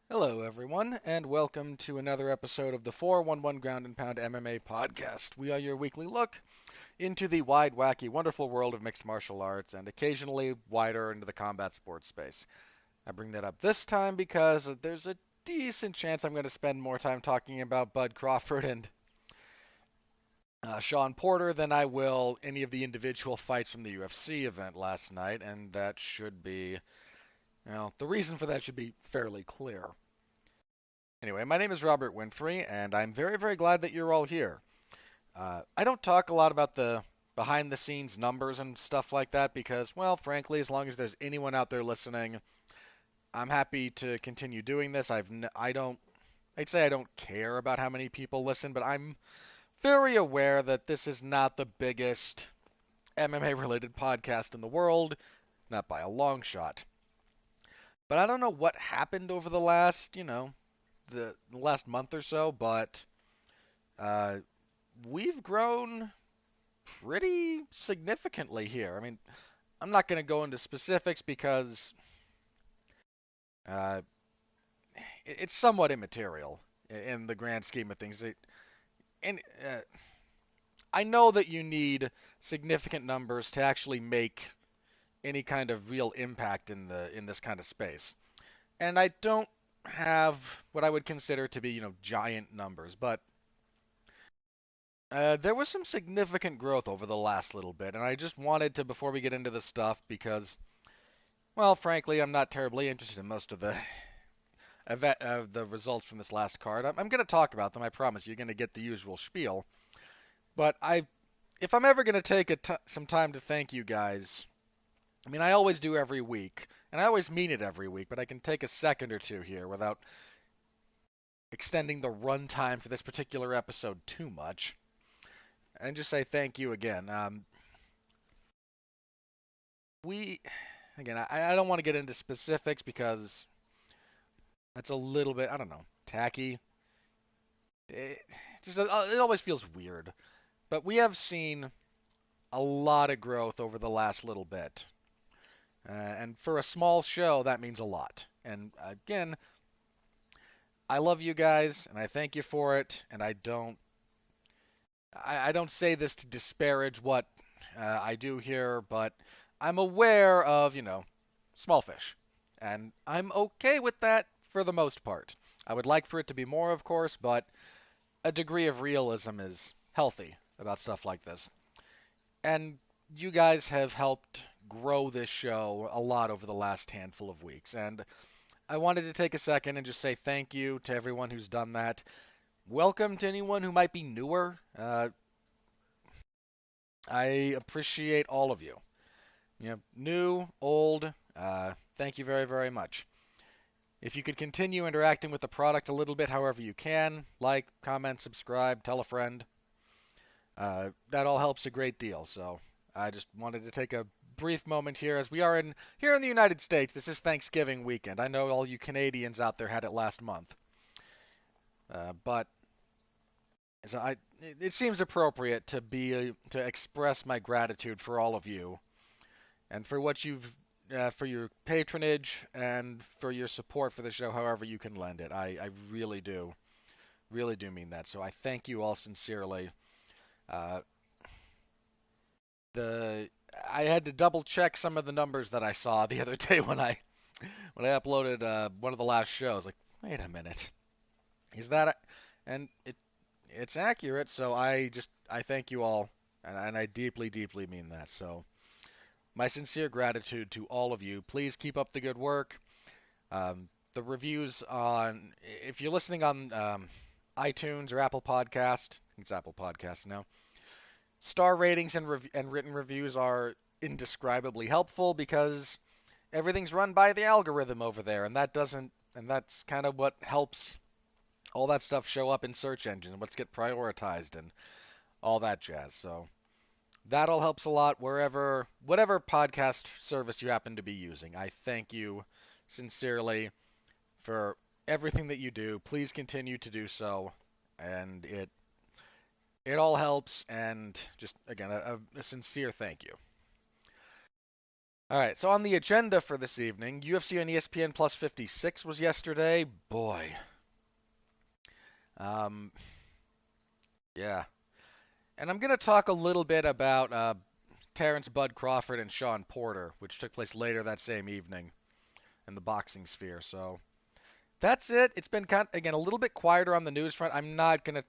Hello, everyone, and welcome to another episode of the 411 Ground and Pound MMA podcast. We are your weekly look into the wide, wacky, wonderful world of mixed martial arts and occasionally wider into the combat sports space. I bring that up this time because there's a decent chance I'm going to spend more time talking about Bud Crawford and Shawn Porter than I will any of the individual fights from the UFC event last night, and that should be, the reason for that should be fairly clear. Anyway, my name is Robert Winfree, and I'm very, very glad that you're all here. I don't talk a lot about the behind the scenes numbers and stuff like that because, well, frankly, as long as there's anyone out there listening, I'm happy to continue doing this. I'd say I don't care about how many people listen, but I'm very aware that this is not the biggest MMA related podcast in the world, not by a long shot. But I don't know what happened over the last, the last month or so, but uh, we've grown pretty significantly here. I mean, I'm not going to go into specifics because uh, it's somewhat immaterial in the grand scheme of things. And I know that you need significant numbers to actually make any kind of real impact in this kind of space. And I don't have what I would consider to be, giant numbers, but there was some significant growth over the last little bit, and I just wanted to, before we get into the stuff, because, well, frankly, I'm not terribly interested in most of the results from this last card. I'm going to talk about them. I promise. You're going to get the usual spiel. But if I'm ever going to take some time to thank you guys, I mean, I always do every week, and I always mean it every week. But I can take a second or two here without extending the runtime for this particular episode too much, and just say thank you again. We again, I don't want to get into specifics because that's a little bit, I don't know, tacky. It, it always feels weird. But we have seen a lot of growth over the last little bit. And for a small show, that means a lot. And again, I love you guys, and I thank you for it. And I don't say this to disparage what I do here, but I'm aware of, small fish. And I'm okay with that for the most part. I would like for it to be more, of course, but a degree of realism is healthy about stuff like this. And you guys have helped grow this show a lot over the last handful of weeks. And I wanted to take a second and just say thank you to everyone who's done that. Welcome to anyone who might be newer. I appreciate all of you. New, old, thank you very, very much. If you could continue interacting with the product a little bit however you can, like, comment, subscribe, tell a friend, that all helps a great deal. So I just wanted to take a brief moment here as we are here in the United States. This is Thanksgiving weekend. I know all you Canadians out there had it last month. But so it seems appropriate to express my gratitude for all of you and for what you've for your patronage and for your support for the show, however you can lend it. I really do mean that. So I thank you all sincerely. Uh, the I had to double check some of the numbers that I saw the other day when I uploaded one of the last shows. Like, wait a minute, is that? And it's accurate. So I thank you all, and I deeply deeply mean that. So my sincere gratitude to all of you. Please keep up the good work. The reviews on if you're listening on iTunes or Apple Podcast, it's Apple Podcast now. Star ratings and written reviews are indescribably helpful because everything's run by the algorithm over there, and that's kind of what helps all that stuff show up in search engines, what's get prioritized and all that jazz. So that all helps a lot whatever podcast service you happen to be using. I thank you sincerely for everything that you do. Please continue to do so, and it all helps. And just again, a sincere thank you. All right, so on the agenda for this evening, UFC on ESPN Plus 56 was yesterday. Boy, um, yeah. And I'm going to talk a little bit about Terence Bud Crawford and Shawn Porter, which took place later that same evening in the boxing sphere. So that's it. It's been again a little bit quieter on the news front. I'm not going to.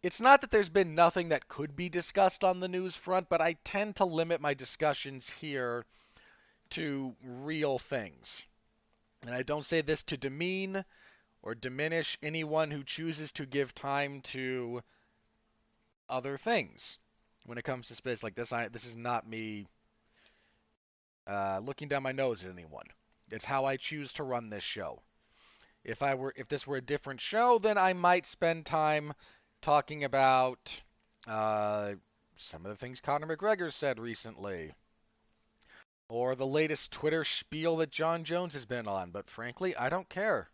It's not that there's been nothing that could be discussed on the news front, but I tend to limit my discussions here to real things. And I don't say this to demean or diminish anyone who chooses to give time to other things. When it comes to space like this, this is not me looking down my nose at anyone. It's how I choose to run this show. If this were a different show, then I might spend time talking about some of the things Conor McGregor said recently, or the latest Twitter spiel that Jon Jones has been on. But frankly, I don't care.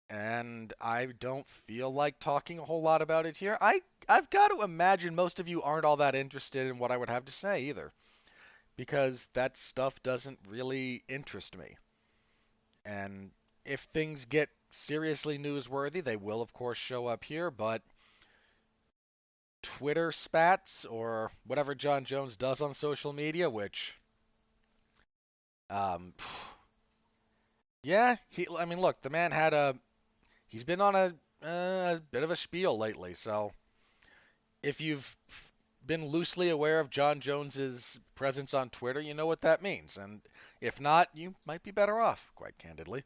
And I don't feel like talking a whole lot about it here. I've got to imagine most of you aren't all that interested in what I would have to say either, because that stuff doesn't really interest me. And if things get seriously newsworthy, they will of course show up here, but Twitter spats or whatever Jon Jones does on social media, which um yeah, I mean look, the man he's been on a bit of a spiel lately, so if you've been loosely aware of Jon Jones's presence on Twitter, you know what that means. And if not, you might be better off, quite candidly.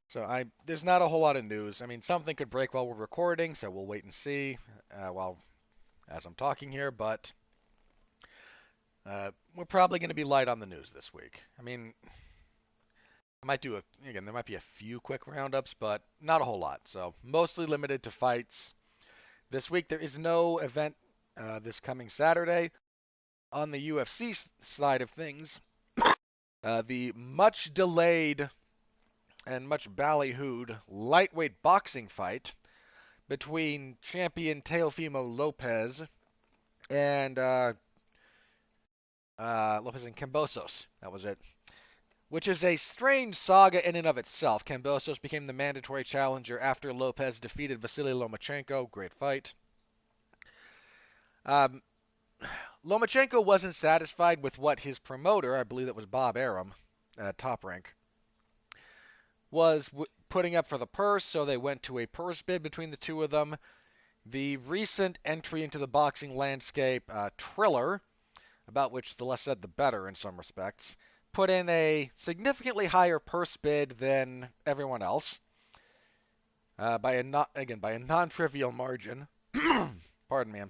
So there's not a whole lot of news. I mean, something could break while we're recording, so we'll wait and see while as I'm talking here. But we're probably going to be light on the news this week. I mean, I might do again. There might be a few quick roundups, but not a whole lot. So mostly limited to fights. This week there is no event this coming Saturday. On the UFC side of things, the much delayed and much ballyhooed lightweight boxing fight between champion Teofimo Lopez and Lopez and Kambosos. That was it. Which is a strange saga in and of itself. Kambosos became the mandatory challenger after Lopez defeated Vasily Lomachenko. Great fight. Lomachenko wasn't satisfied with what his promoter, I believe that was Bob Arum, Top Rank, was putting up for the purse, so they went to a purse bid between the two of them. The recent entry into the boxing landscape, Triller, about which the less said the better in some respects, put in a significantly higher purse bid than everyone else, by a non-trivial margin. Pardon me,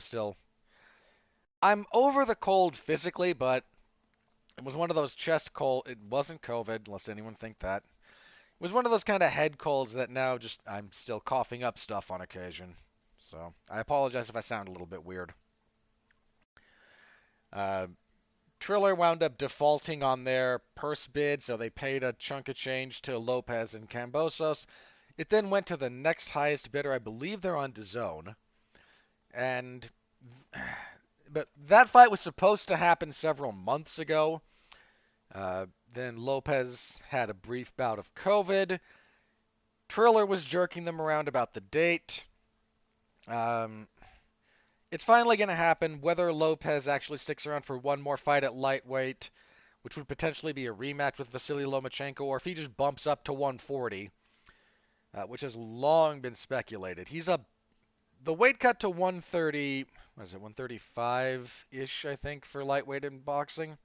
I'm over the cold physically, but it was one of those chest cold. It wasn't COVID, unless anyone think that. It was one of those kind of head colds that now I'm still coughing up stuff on occasion. So I apologize if I sound a little bit weird. Triller wound up defaulting on their purse bid, so they paid a chunk of change to Lopez and Kambosos. It then went to the next highest bidder. I believe they're on DAZN. But that fight was supposed to happen several months ago. Then Lopez had a brief bout of COVID. Triller was jerking them around about the date. It's finally going to happen. Whether Lopez actually sticks around for one more fight at lightweight, which would potentially be a rematch with Vasily Lomachenko, or if he just bumps up to 140, which has long been speculated. The weight cut to 130, what is it, 135-ish, I think, for lightweight in boxing.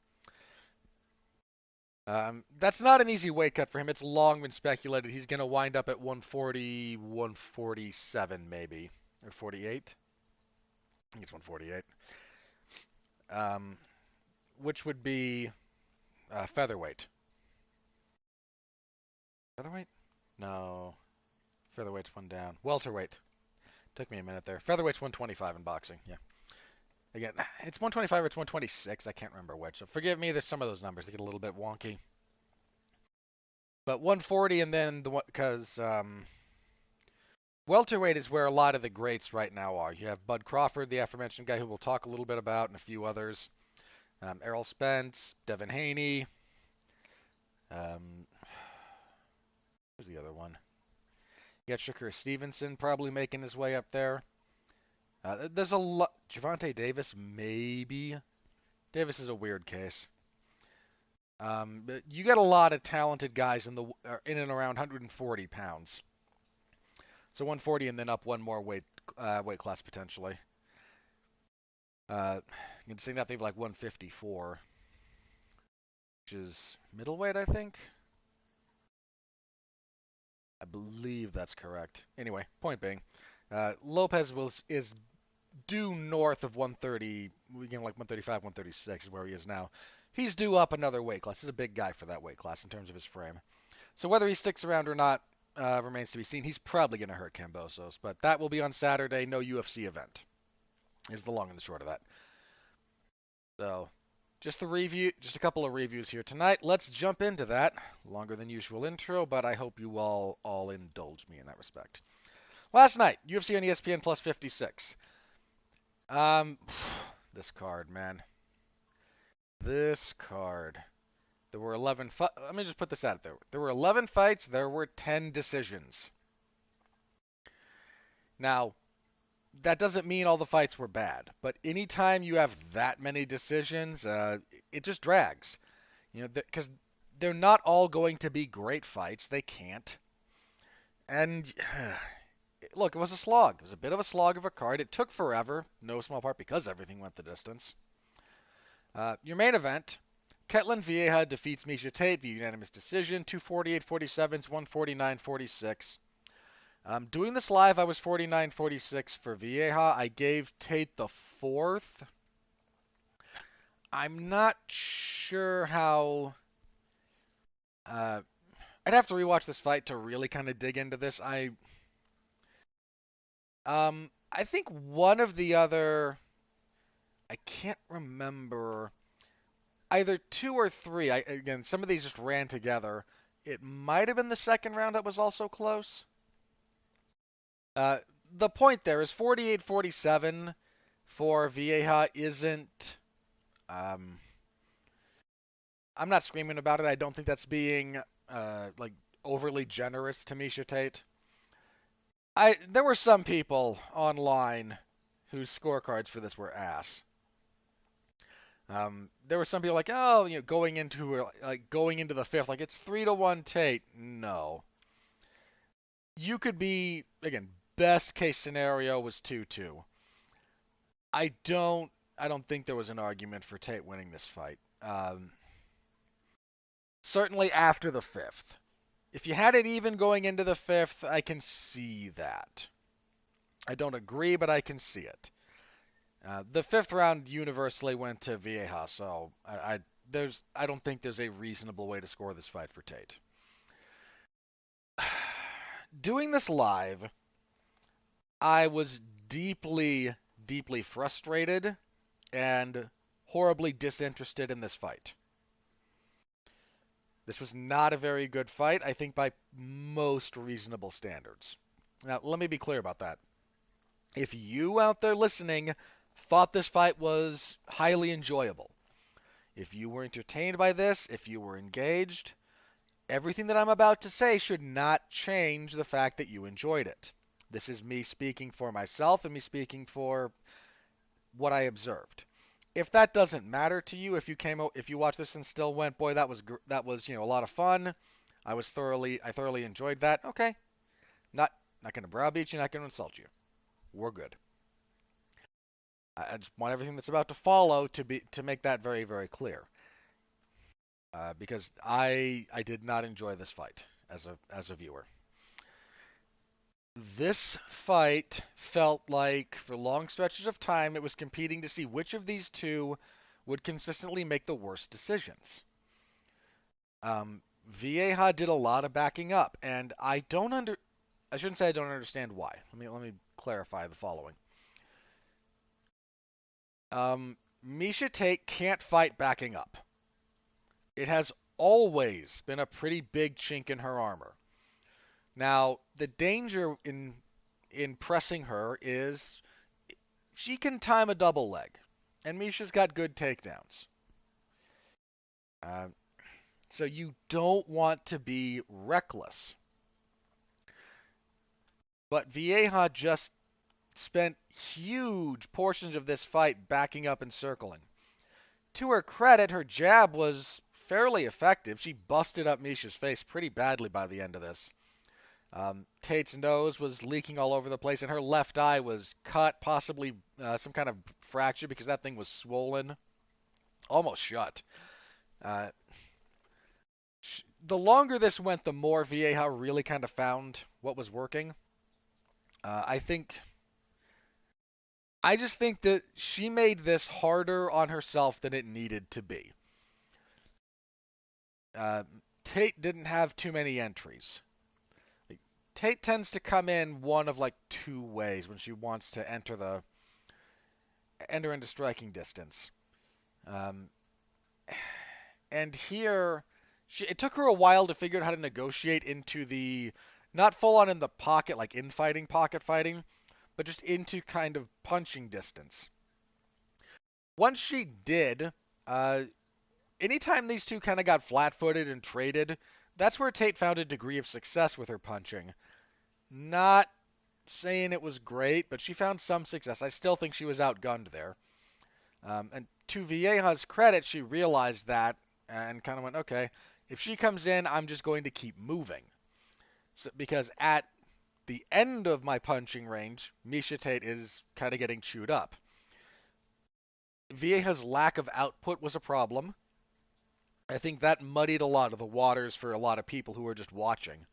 That's not an easy weight cut for him. It's long been speculated he's going to wind up at 140, 147 maybe, or 48. I think it's 148. Which would be featherweight. Featherweight? No. Featherweight's one down. Welterweight. Took me a minute there. Featherweight's 125 in boxing. Yeah. Again, it's 125 or it's 126. I can't remember which. So forgive me. There's some of those numbers that get a little bit wonky. But 140 and then because welterweight is where a lot of the greats right now are. You have Bud Crawford, the aforementioned guy who we'll talk a little bit about, and a few others. Errol Spence, Devin Haney. Who's the other one? You got Shakur Stevenson probably making his way up there. There's a lot. Gervonta Davis, maybe. Davis is a weird case. But you got a lot of talented guys in and around 140 pounds. So 140 and then up one more weight class potentially. You can see nothing like 154, which is middleweight, I think. I believe that's correct. Anyway, point being, Lopez is due north of 130. We get like 135, 136 is where he is now. He's due up another weight class. He's a big guy for that weight class in terms of his frame. So whether he sticks around or not remains to be seen. He's probably going to hurt Kambosos, but that will be on Saturday. No UFC event is the long and the short of that. So just a couple of reviews here tonight. Let's jump into that. Longer than usual intro, but I hope you all indulge me in that respect. Last night, UFC on ESPN plus 56. This card, man. This card. There were 11 let me just put this out there. There were 11 fights, there were 10 decisions. Now, that doesn't mean all the fights were bad, but anytime you have that many decisions, it just drags. You know, because they're not all going to be great fights. They can't. And look, it was a slog. It was a bit of a slog of a card. It took forever, no small part because everything went the distance. Your main event, Ketlen Vieira defeats Miesha Tate via unanimous decision, 248-47 to 149-46. Doing this live, I was 49-46 for Vieira. I gave Tate the fourth. I'm not sure how... I'd have to rewatch this fight to really kind of dig into this. I think one of the other... I can't remember... Either 2 or 3. Again, some of these just ran together. It might have been the second round that was also close. The point there is 48-47 for Vieira isn't... I'm not screaming about it. I don't think that's being like overly generous to Miesha Tate. There were some people online whose scorecards for this were ass. There were some people like, oh, you know, going into the fifth, like it's 3-1 Tate. No. You could be, again, best case scenario was 2-2. I don't think there was an argument for Tate winning this fight. Certainly after the fifth. If you had it even going into the fifth, I can see that. I don't agree, but I can see it. The fifth round universally went to Vieira, so I don't think there's a reasonable way to score this fight for Tate. Doing this live, I was deeply, deeply frustrated and horribly disinterested in this fight. This was not a very good fight, I think, by most reasonable standards. Now, let me be clear about that. If you out there listening thought this fight was highly enjoyable, if you were entertained by this, if you were engaged, everything that I'm about to say should not change the fact that you enjoyed it. This is me speaking for myself and me speaking for what I observed. If that doesn't matter to you, if you watched this and still went, boy, that was a lot of fun. I thoroughly enjoyed that. Okay, not going to browbeat you, not going to insult you. We're good. I just want everything that's about to follow to make that very, very clear. Because I did not enjoy this fight as a viewer. This fight felt like, for long stretches of time, it was competing to see which of these two would consistently make the worst decisions. Vieira did a lot of backing up, and I shouldn't say I don't understand why. Let me clarify the following. Miesha Tate can't fight backing up. It has always been a pretty big chink in her armor. Now, the danger in pressing her is she can time a double leg, and Miesha's got good takedowns. Uh, so you don't want to be reckless. But Vieja just spent huge portions of this fight backing up and circling. To her credit, her jab was fairly effective. She busted up Miesha's face pretty badly by the end of this. Tate's nose was leaking all over the place, and her left eye was cut, possibly some kind of fracture because that thing was swollen, almost shut. Uh, the longer this went, the more Vieja really kind of found what was working. I just think that she made this harder on herself than it needed to be. Uh, Tate didn't have too many entries. Tate tends to come in one of like two ways when she wants to enter into striking distance. Um, and here, it took her a while to figure out how to negotiate into the not full on in the pocket like infighting pocket fighting, but just into kind of punching distance. Once she did, uh, anytime these two kind of got flat-footed and traded, that's where Tate found a degree of success with her punching. Not saying it was great, but she found some success. I still think she was outgunned there. And to Vieja's credit, she realized that and kind of went, okay, if she comes in, I'm just going to keep moving. So, because at the end of my punching range, Miesha Tate is kind of getting chewed up. Vieja's lack of output was a problem. I think that muddied a lot of the waters for a lot of people who were just watching.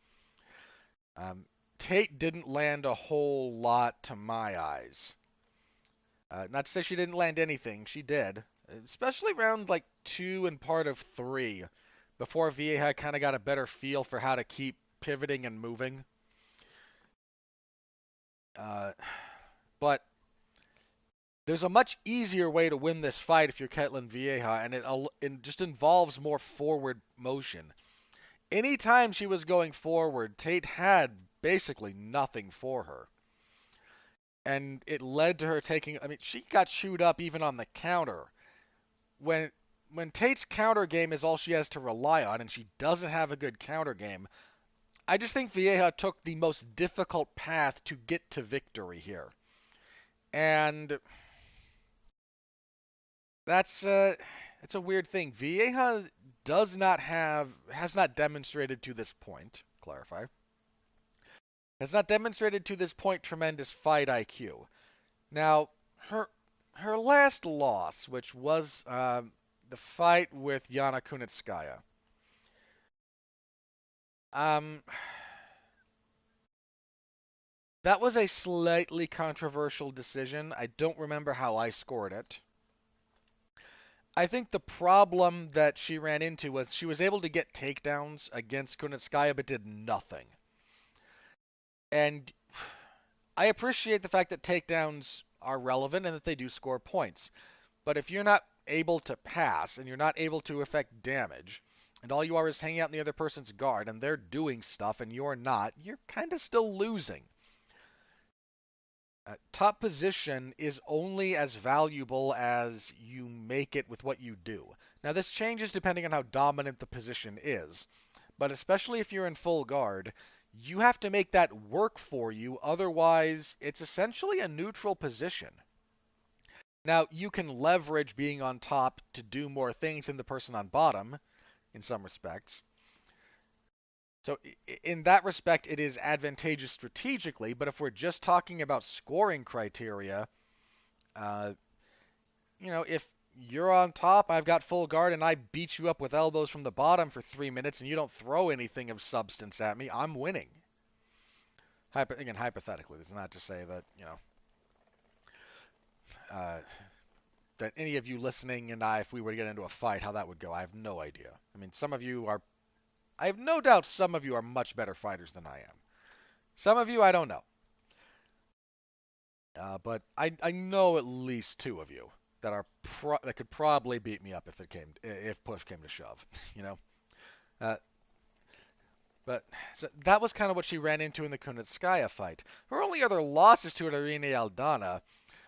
Tate didn't land a whole lot to my eyes. Not to say she didn't land anything, she did. Especially around like 2 and part of 3, before Vieja kind of got a better feel for how to keep pivoting and moving. But there's a much easier way to win this fight if you're Ketlen Vieja, and it just involves more forward motion. Anytime she was going forward, Tate had basically nothing for her. And it led to her taking, I mean, she got chewed up even on the counter. When Tate's counter game is all she has to rely on, and she doesn't have a good counter game, I just think Vieja took the most difficult path to get to victory here. And that's it's a weird thing. Vieja has not demonstrated to this point, clarify, has not demonstrated to this point tremendous fight IQ. Now, her last loss, which was the fight with Yana Kunitskaya, that was a slightly controversial decision. I don't remember how I scored it. I think the problem that she ran into was she was able to get takedowns against Kunitskaya but did nothing. And I appreciate the fact that takedowns are relevant and that they do score points. But if you're not able to pass and you're not able to affect damage, and all you are is hanging out in the other person's guard and they're doing stuff and you're not, you're kind of still losing. Top position is only as valuable as you make it with what you do. Now, this changes depending on how dominant the position is, but especially if you're in full guard, you have to make that work for you, otherwise it's essentially a neutral position. Now, you can leverage being on top to do more things than the person on bottom, in some respects. So in that respect, it is advantageous strategically, but if we're just talking about scoring criteria, uh, if you're on top, I've got full guard, and I beat you up with elbows from the bottom for 3 minutes, and you don't throw anything of substance at me, I'm winning. Again, hypothetically, this is not to say that, uh, that any of you listening and I, if we were to get into a fight, how that would go. I have no idea. I mean, I have no doubt some of you are much better fighters than I am. Some of you, I don't know. But I know at least 2 of you that could probably beat me up if push came to shove, you know. Uh, but so that was kind of what she ran into in the Kunitskaya fight. Her only other losses to Irene Aldana.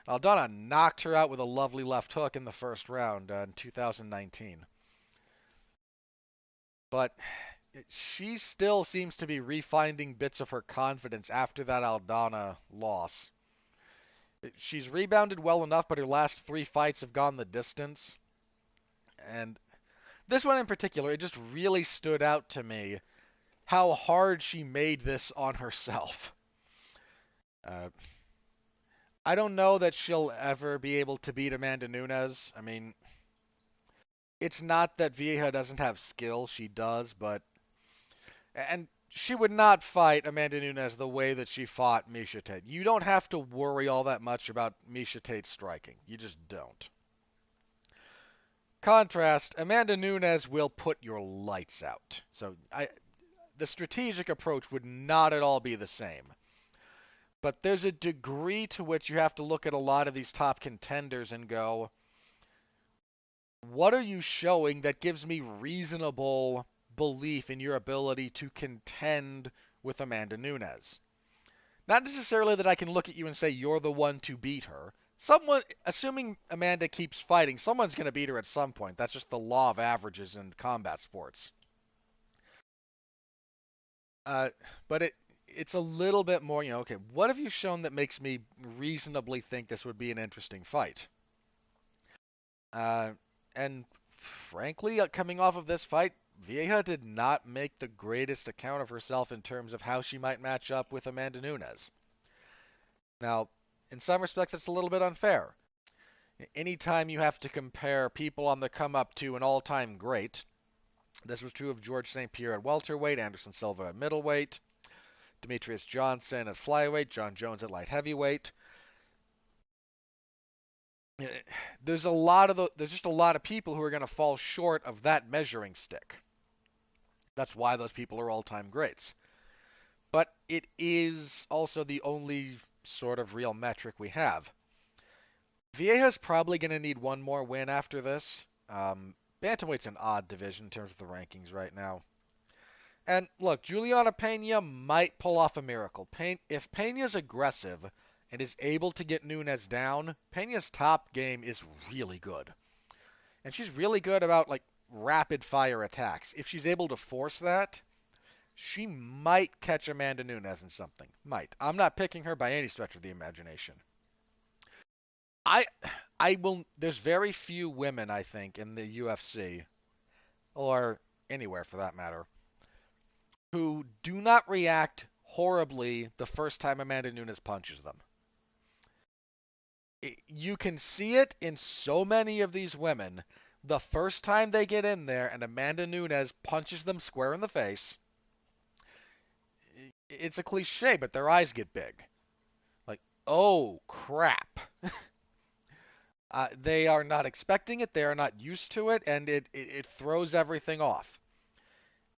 Aldana knocked her out with a lovely left hook in the first round in 2019. but she still seems to be refinding bits of her confidence after that Aldana loss. She's rebounded well enough, but her last three fights have gone the distance. And this one in particular, it just really stood out to me how hard she made this on herself. Uh, I don't know that she'll ever be able to beat Amanda Nunes. I mean, it's not that Vieja doesn't have skill, she does, but and she would not fight Amanda Nunes the way that she fought Miesha Tate. You don't have to worry all that much about Miesha Tate striking. You just don't. Contrast, Amanda Nunes will put your lights out. So the strategic approach would not at all be the same. But there's a degree to which you have to look at a lot of these top contenders and go, what are you showing that gives me reasonable belief in your ability to contend with Amanda Nunes? Not necessarily that I can look at you and say you're the one to beat her. Someone, assuming Amanda keeps fighting, someone's going to beat her at some point. That's just the law of averages in combat sports. Uh, but it's a little bit more, okay, what have you shown that makes me reasonably think this would be an interesting fight? Uh, and frankly, coming off of this fight, Vieja did not make the greatest account of herself in terms of how she might match up with Amanda Nunes. Now, in some respects, it's a little bit unfair. Anytime you have to compare people on the come up to an all-time great, this was true of George St. Pierre at welterweight, Anderson Silva at middleweight, Demetrius Johnson at flyweight, John Jones at light heavyweight. There's just a lot of people who are going to fall short of that measuring stick. That's why those people are all-time greats. But it is also the only sort of real metric we have. Vieja's probably going to need one more win after this. Bantamweight's an odd division in terms of the rankings right now. And look, Juliana Pena might pull off a miracle. If Pena's aggressive and is able to get Nunes down, Pena's top game is really good. And she's really good about like rapid fire attacks. If she's able to force that, she might catch Amanda Nunes in something. Might. I'm not picking her by any stretch of the imagination. I I will there's very few women I think in the UFC or anywhere for that matter who do not react horribly the first time Amanda Nunes punches them. You can see it in so many of these women. The first time they get in there and Amanda Nunes punches them square in the face, it's a cliche, but their eyes get big. Like, oh crap. They are not expecting it, they are not used to it, and it throws everything off.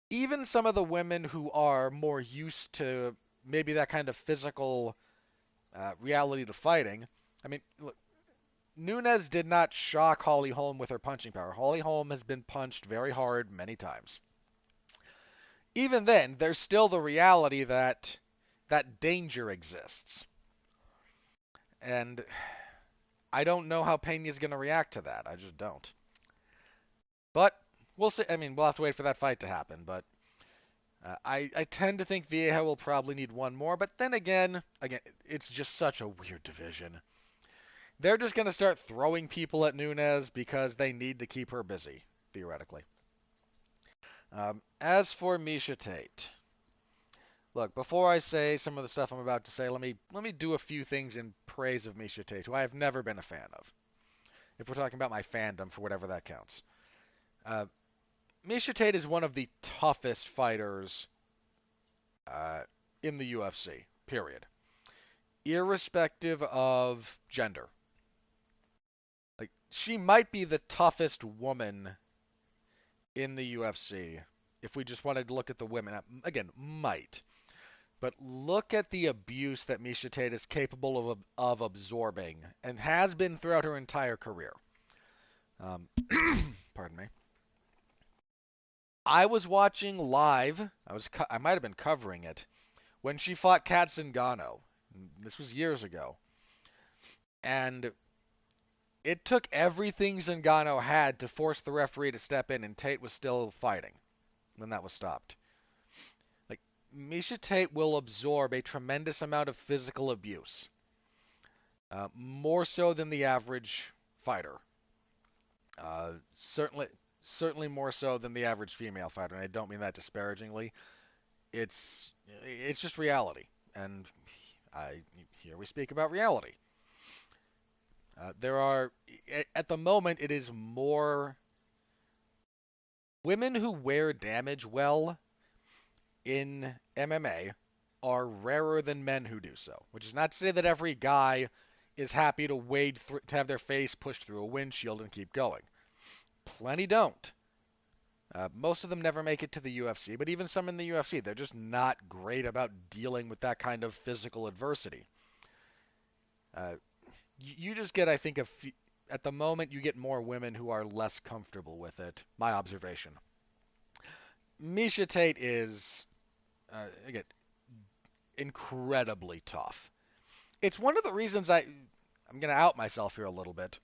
Even some of the women who are more used to maybe that kind of physical reality to fighting. I mean, look, Nunes did not shock Holly Holm with her punching power. Holly Holm has been punched very hard many times. Even then, there's still the reality that that danger exists. And I don't know how Pena's going to react to that. I just don't. But we'll see. I mean, we'll have to wait for that fight to happen. But I tend to think Vieja will probably need one more. But then again, it's just such a weird division. They're just going to start throwing people at Nunes because they need to keep her busy, theoretically. As for Miesha Tate, look, before I say some of the stuff I'm about to say, let me do a few things in praise of Miesha Tate, who I have never been a fan of. If we're talking about my fandom, for whatever that counts. Miesha Tate is one of the toughest fighters in the UFC, period. Irrespective of gender. Like, she might be the toughest woman in the UFC if we just wanted to look at the women. Again, might. But look at the abuse that Miesha Tate is capable of absorbing and has been throughout her entire career. Pardon me. I was watching live. I might have been covering it when she fought Kat Zingano. This was years ago, and it took everything Zingano had to force the referee to step in, and Tate was still fighting. when that was stopped. Like, Miesha Tate will absorb a tremendous amount of physical abuse, more so than the average fighter. Certainly more so than the average female fighter, and I don't mean that disparagingly. It's it's just reality, and here we speak about reality. There are at the moment it is more women who wear damage well in MMA are rarer than men who do so. Which is not to say that every guy is happy to wade through, to have their face pushed through a windshield and keep going. Plenty don't. Most of them never make it to the UFC, but even some in the UFC, they're just not great about dealing with that kind of physical adversity. You just get, I think, at the moment, you get more women who are less comfortable with it. My observation. Miesha Tate is, again, incredibly tough. It's one of the reasons I'm going to out myself here a little bit.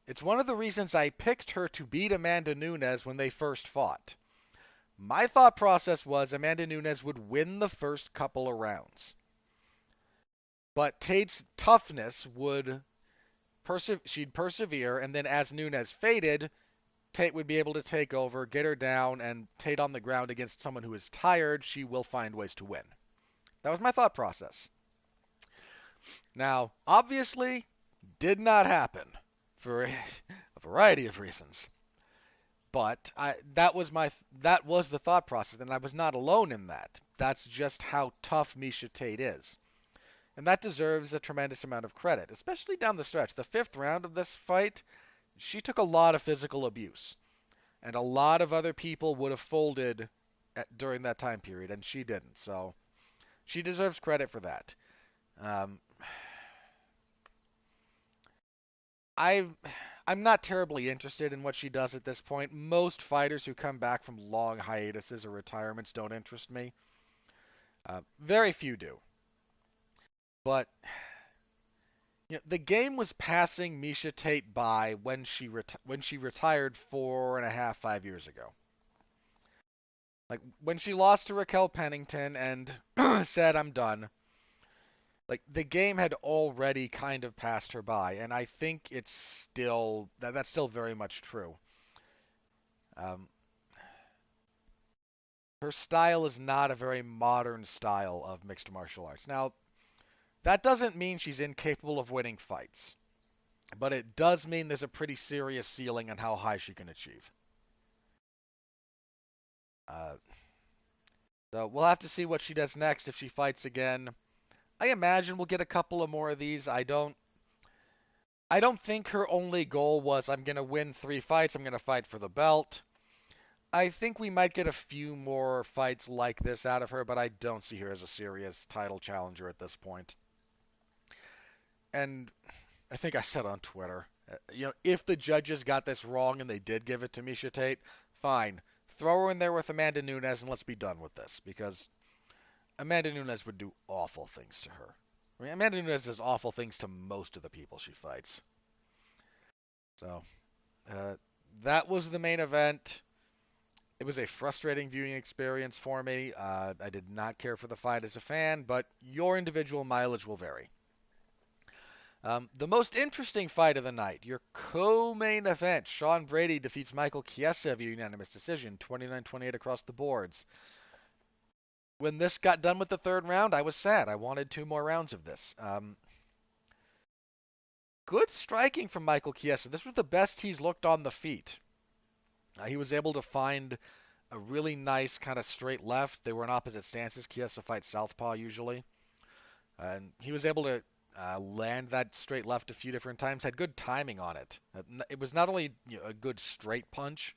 It's one of the reasons I picked her to beat Amanda Nunes when they first fought. My thought process was Amanda Nunes would win the first couple of rounds. But Tate's toughness would she'd persevere, and then as Nunes faded, Tate would be able to take over, get her down, and Tate on the ground against someone who is tired, she will find ways to win. That was my thought process. Now, obviously, did not happen for a variety of reasons. But that was the thought process, and I was not alone in that. That's just how tough Miesha Tate is. And that deserves a tremendous amount of credit, especially down the stretch. The fifth round of this fight, she took a lot of physical abuse. And a lot of other people would have folded during that time period, and she didn't. So she deserves credit for that. I'm not terribly interested in what she does at this point. Most fighters who come back from long hiatuses or retirements don't interest me. Very few do. But the game was passing Miesha Tate by when she retired 4.5, 5 years ago. Like when she lost to Raquel Pennington and said, "I'm done." Like the game had already kind of passed her by, and I think it's still that's still very much true. Her style is not a very modern style of mixed martial arts. Now, that doesn't mean she's incapable of winning fights, but it does mean there's a pretty serious ceiling on how high she can achieve. So we'll have to see what she does next if she fights again. I imagine we'll get a couple of more of these. I don't think her only goal was I'm going to win 3 fights, I'm going to fight for the belt. I think we might get a few more fights like this out of her, but I don't see her as a serious title challenger at this point. And I think I said on Twitter, if the judges got this wrong and they did give it to Miesha Tate, fine. Throw her in there with Amanda Nunes and let's be done with this, because Amanda Nunes would do awful things to her. I mean, Amanda Nunes does awful things to most of the people she fights. So, that was the main event. It was a frustrating viewing experience for me. I did not care for the fight as a fan, but your individual mileage will vary. The most interesting fight of the night, your co-main event, Sean Brady defeats Michael Chiesa via unanimous decision, 29-28 across the boards. When this got done with the third round, I was sad. I wanted 2 more rounds of this. Good striking from Michael Chiesa. This was the best he's looked on the feet. He was able to find a really nice kind of straight left. They were in opposite stances. Chiesa fights southpaw usually. And he was able to land that straight left a few different times. Had good timing on it. It was not only a good straight punch.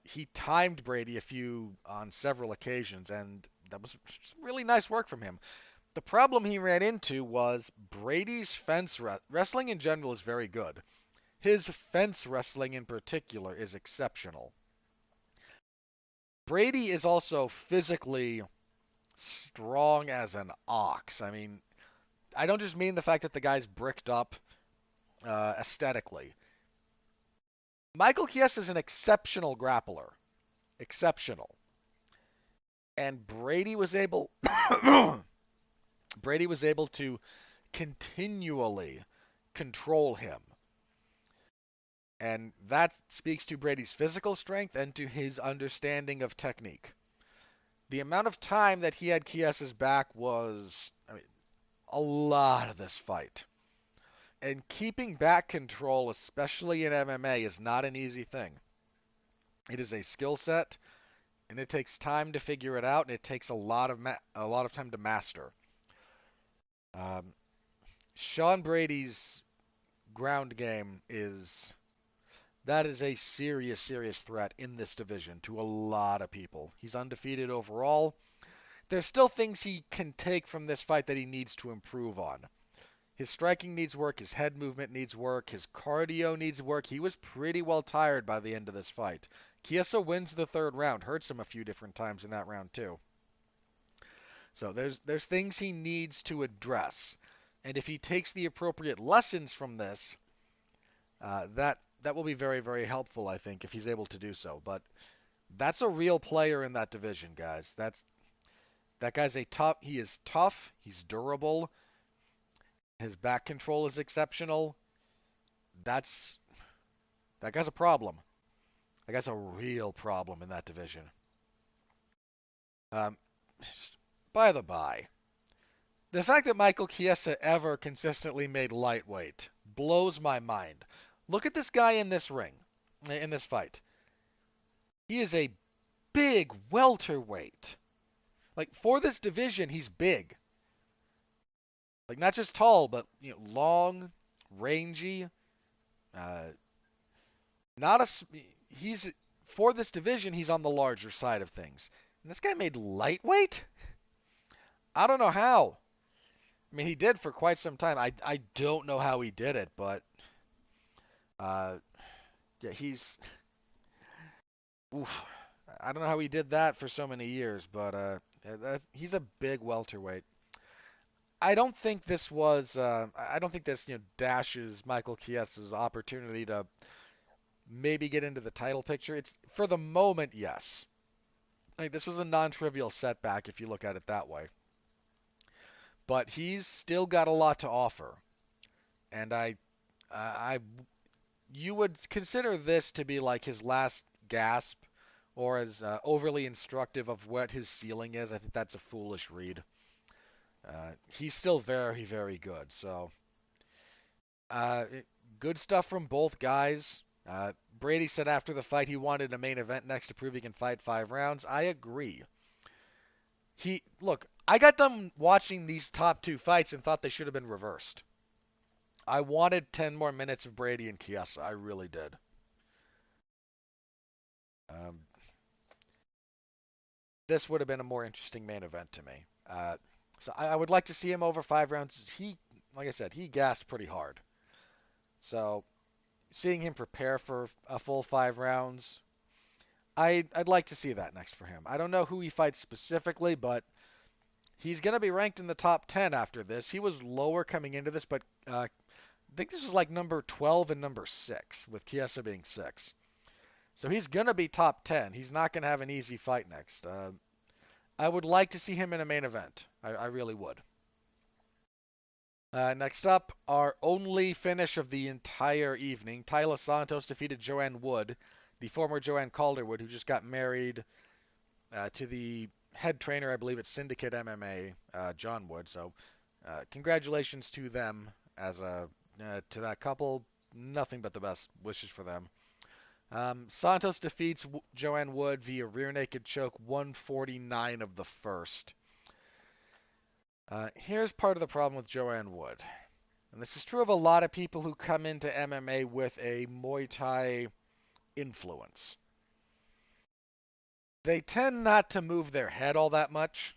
He timed Brady on several occasions, and that was really nice work from him. The problem he ran into was Brady's fence wrestling in general is very good. His fence wrestling in particular is exceptional. Brady is also physically strong as an ox. I mean, I don't just mean the fact that the guy's bricked up aesthetically. Michael Chiesa is an exceptional grappler. exceptional. And Brady was able Brady was able to continually control him. And that speaks to Brady's physical strength and to his understanding of technique. The amount of time that he had Chiesa's back was, a lot of this fight. And keeping back control, especially in MMA, is not an easy thing. It is a skill set, and it takes time to figure it out, and it takes a lot of time to master. Um, Sean Brady's ground game is a serious, serious threat in this division to a lot of people. He's undefeated overall. There's still things he can take from this fight that he needs to improve on. His striking needs work, his head movement needs work, his cardio needs work. He was pretty well tired by the end of this fight. Chiesa wins the third round, hurts him a few different times in that round too. So there's things he needs to address. And if he takes the appropriate lessons from this, that will be very, very helpful, I think, if he's able to do so. But that's a real player in that division, guys. That guy's he is tough, he's durable, his back control is exceptional. That guy's a problem. That guy's a real problem in that division. Um, by the by, the fact that Michael Chiesa ever consistently made lightweight blows my mind. Look at this guy in this ring, in this fight. He is a big welterweight. Like, for this division, he's big. Like, not just tall, but long, rangy. Not a he's for this division, he's on the larger side of things. And this guy made lightweight? I don't know how. I mean, he did for quite some time. I don't know how he did it, but yeah, oof. I don't know how he did that for so many years, but he's a big welterweight. I don't think this dashes Michael Chiesa's opportunity to maybe get into the title picture. It's for the moment, yes. Like, this was a non-trivial setback if you look at it that way. But he's still got a lot to offer. And you would consider this to be like his last gasp, or as overly instructive of what his ceiling is. I think that's a foolish read. He's still very, very good. So, good stuff from both guys. Brady said after the fight he wanted a main event next to prove he can fight 5 rounds. I agree. I got done watching these top 2 fights and thought they should have been reversed. I wanted 10 more minutes of Brady and Chiesa. I really did. This would have been a more interesting main event to me. So I would like to see him over 5 rounds. Like I said, he gassed pretty hard. So seeing him prepare for a full 5 rounds, I'd like to see that next for him. I don't know who he fights specifically, but he's going to be ranked in the top 10 after this. He was lower coming into this, but I think this is like number 12 and number 6, with Chiesa being 6. So he's going to be top 10. He's not going to have an easy fight next. I would like to see him in a main event. I really would. Next up, our only finish of the entire evening. Taila Santos defeated Joanne Wood, the former Joanne Calderwood, who just got married to the head trainer, I believe, at Syndicate MMA, John Wood. So congratulations to them to that couple. Nothing but the best wishes for them. Santos defeats Joanne Wood via rear naked choke, 149 of the first. Here's part of the problem with Joanne Wood. And this is true of a lot of people who come into MMA with a Muay Thai influence. They tend not to move their head all that much.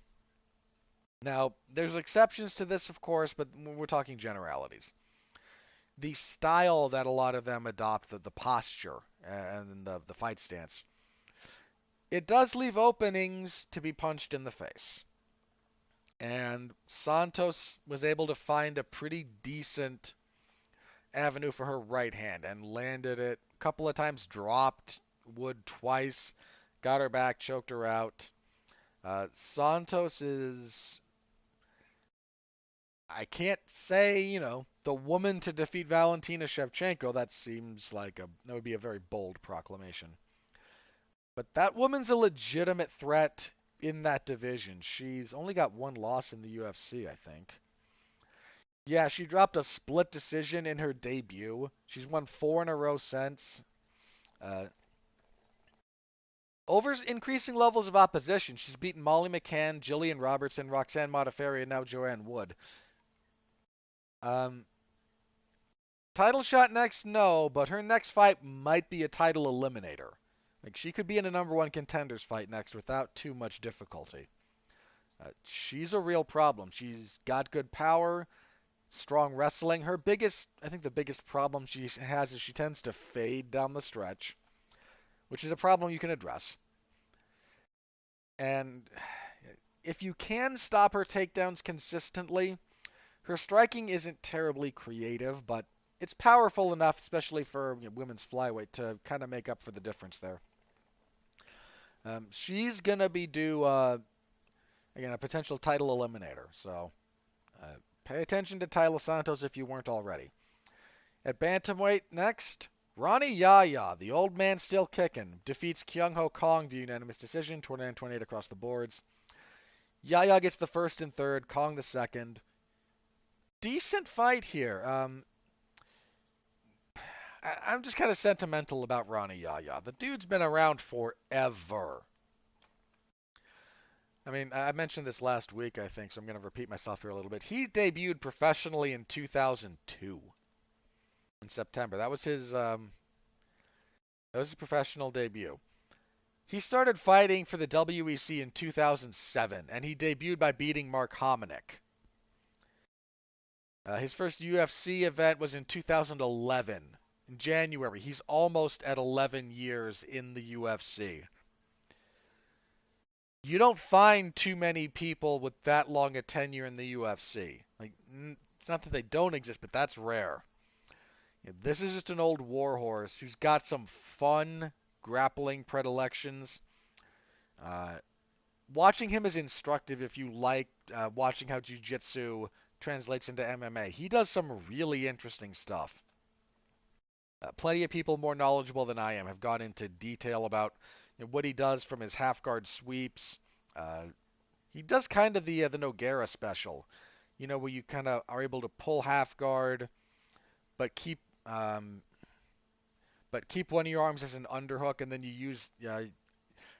Now, there's exceptions to this, of course, but we're talking generalities. The style that a lot of them adopt, the posture and the fight stance, it does leave openings to be punched in the face. And Santos was able to find a pretty decent avenue for her right hand and landed it a couple of times, dropped Wood twice, got her back, choked her out. Santos is, I can't say, the woman to defeat Valentina Shevchenko. That seems like that would be a very bold proclamation. But that woman's a legitimate threat in that division. She's only got one loss in the UFC, I think. Yeah, she dropped a split decision in her debut. She's won 4 in a row since. Uh, Over increasing levels of opposition, she's beaten Molly McCann, Jillian Robertson, Roxanne Modafferi, and now Joanne Wood. Um, Title shot next? No, but her next fight might be a title eliminator. Like, she could be in a number one contenders fight next without too much difficulty. She's a real problem. She's got good power, strong wrestling. I think the biggest problem she has is she tends to fade down the stretch, which is a problem you can address. And if you can stop her takedowns consistently, her striking isn't terribly creative, but it's powerful enough, especially for women's flyweight, to kind of make up for the difference there. She's going to be due, again, a potential title eliminator. So pay attention to Tyler Santos if you weren't already. At bantamweight next, Ronnie Yaya, the old man still kicking, defeats Kyung Ho Kong via unanimous decision, 29-28 across the boards. Yaya gets the first and third, Kong the second. Decent fight here. I'm just kind of sentimental about Ronnie Yaya. The dude's been around forever. I mean, I mentioned this last week, I think, so I'm going to repeat myself here a little bit. He debuted professionally in 2002 in September. That was his professional debut. He started fighting for the WEC in 2007, and he debuted by beating Mark Hominick. His first UFC event was in 2011, in January. He's almost at 11 years in the UFC. You don't find too many people with that long a tenure in the UFC. Like, it's not that they don't exist, but that's rare. This is just an old warhorse who's got some fun grappling predilections. Watching him is instructive if you like watching how jiu-jitsu translates into MMA. He does some really interesting stuff. Plenty of people more knowledgeable than I am have gone into detail about what he does from his half-guard sweeps. He does kind of the Nogueira special, where you kind of are able to pull half-guard, but keep one of your arms as an underhook, and then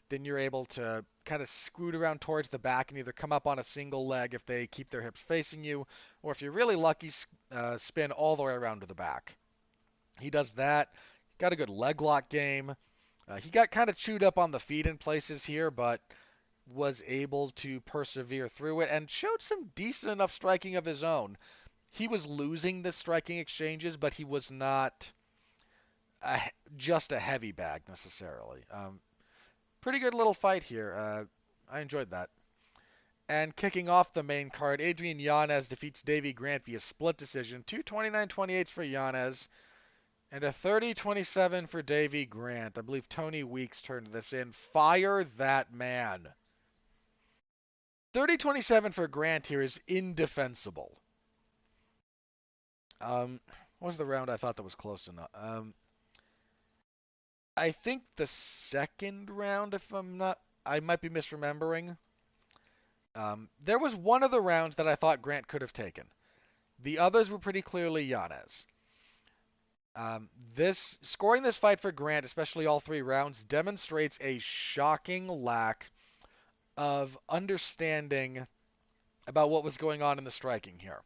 then you're able to kind of scoot around towards the back and either come up on a single leg if they keep their hips facing you, or if you're really lucky, spin all the way around to the back. He does that. Got a good leg lock game. He got kind of chewed up on the feet in places here, but was able to persevere through it and showed some decent enough striking of his own. He was losing the striking exchanges, but he was not just a heavy bag necessarily. Pretty good little fight here. I enjoyed that. And kicking off the main card, Adrian Yanez defeats Davey Grant via split decision. 2 29-28 for Yanez. And a 30-27 for Davey Grant. I believe Tony Weeks turned this in. Fire that man. 30-27 for Grant here is indefensible. What was the round I thought that was close enough? I think the second round, if I might be misremembering. There was one of the rounds that I thought Grant could have taken. The others were pretty clearly Yanez. Scoring this fight for Grant, especially all 3 rounds, demonstrates a shocking lack of understanding about what was going on in the striking here.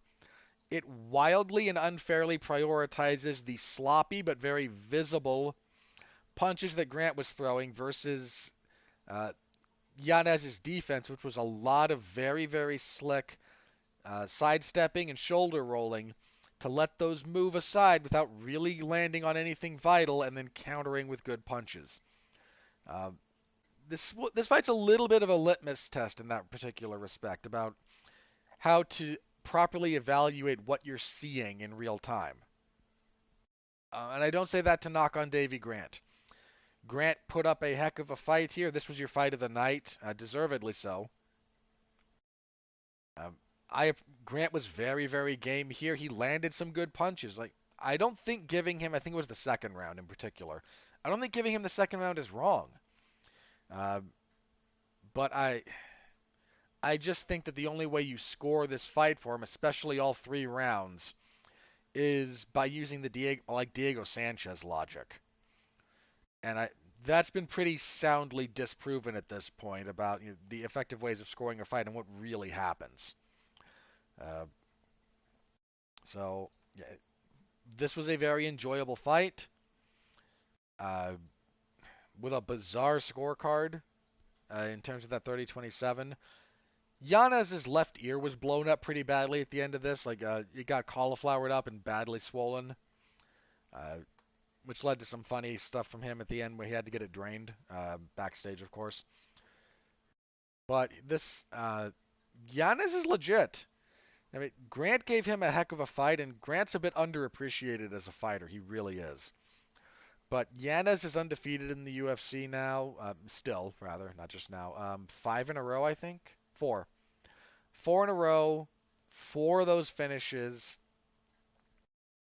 It wildly and unfairly prioritizes the sloppy but very visible punches that Grant was throwing versus Yanez's defense, which was a lot of very, very slick sidestepping and shoulder rolling to let those move aside without really landing on anything vital and then countering with good punches. This fight's a little bit of a litmus test in that particular respect about how to properly evaluate what you're seeing in real time. And I don't say that to knock on Davey Grant. Grant put up a heck of a fight here. This was your fight of the night, deservedly so. Um, I Grant was very, very game here. He landed some good punches. Like I don't think giving him, I think it was the second round in particular. I don't think giving him the second round is wrong. Uh, but I just think that the only way you score this fight for him, especially all 3 rounds, is by using the Diego Sanchez logic. And that's been pretty soundly disproven at this point about the effective ways of scoring a fight and what really happens. Uh, so yeah, this was a very enjoyable fight uh, with a bizarre scorecard in terms of that 30-27. Yanez's left ear was blown up pretty badly at the end of this. Like it got cauliflowered up and badly swollen, uh, which led to some funny stuff from him at the end where he had to get it drained backstage, of course. But this Yanez is legit. I mean, Grant gave him a heck of a fight, and Grant's a bit underappreciated as a fighter. He really is. But Yanez is undefeated in the UFC now. Still, rather, not just now. 5 in a row, I think. 4. 4 in a row. 4 of those finishes.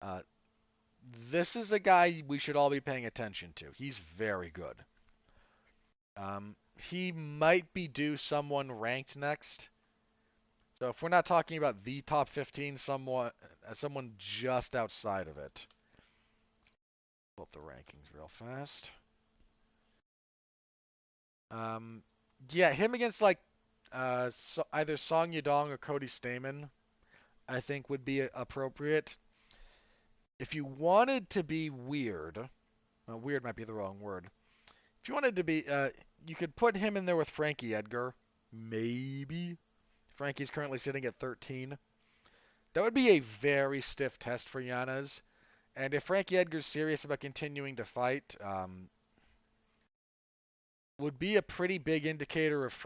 Uh, this is a guy we should all be paying attention to. He's very good. He might be due someone ranked next. So if we're not talking about the top 15, someone just outside of it. Pull up the rankings real fast. Yeah, him against like either Song Yadong or Cody Stamann, I think would be appropriate. If you wanted to be weird, weird might be the wrong word. If you wanted to be, you could put him in there with Frankie Edgar, maybe. Frankie's currently sitting at 13. That would be a very stiff test for Yanez. And if Frankie Edgar's serious about continuing to fight, would be a pretty big indicator of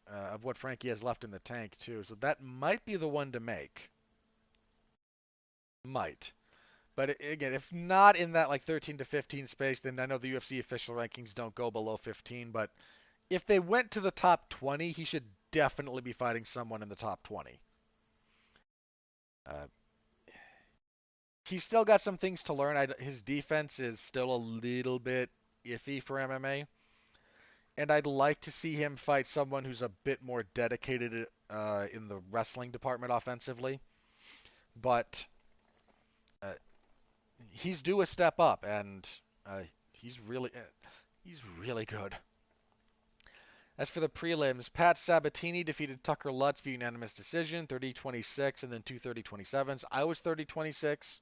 of what Frankie has left in the tank too. So that might be the one to make. Might. But again, if not in that like 13 to 15 space, then I know the UFC official rankings don't go below 15. But if they went to the top 20, he should definitely be fighting someone in the top 20. Uh, he's still got some things to learn. His defense is still a little bit iffy for MMA. And I'd like to see him fight someone who's a bit more dedicated in the wrestling department offensively. But he's due a step up, and he's really good. As for the prelims, Pat Sabatini defeated Tucker Lutz via unanimous decision, 30-26, and then 2 30-27s. I was 30-26.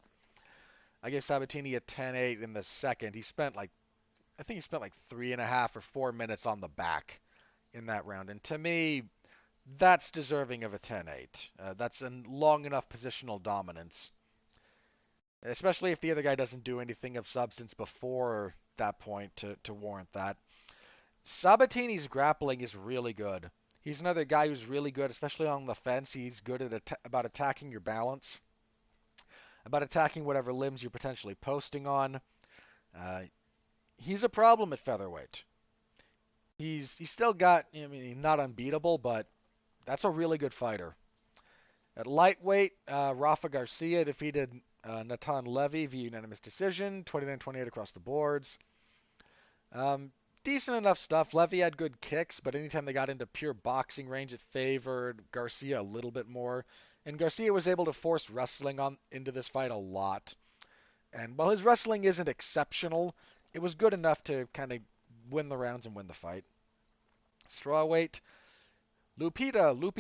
I gave Sabatini a 10-8 in the second. I think he spent like 3.5 or 4 minutes on the back in that round. And to me, that's deserving of a 10-8. That's a long enough positional dominance. Especially if the other guy doesn't do anything of substance before that point to warrant that. Sabatini's grappling is really good. He's another guy who's really good, especially on the fence. He's good at about attacking your balance, about attacking whatever limbs you're potentially posting on. He's a problem at featherweight. He's still got, I mean, not unbeatable, but that's a really good fighter. At lightweight, Rafa Garcia defeated Natan Levy via unanimous decision, 29-28 across the boards. Decent enough stuff. Levy had good kicks, but anytime they got into pure boxing range, it favored Garcia a little bit more. And Garcia was able to force wrestling into this fight a lot. And while his wrestling isn't exceptional, it was good enough to kind of win the rounds and win the fight. Strawweight, Lupi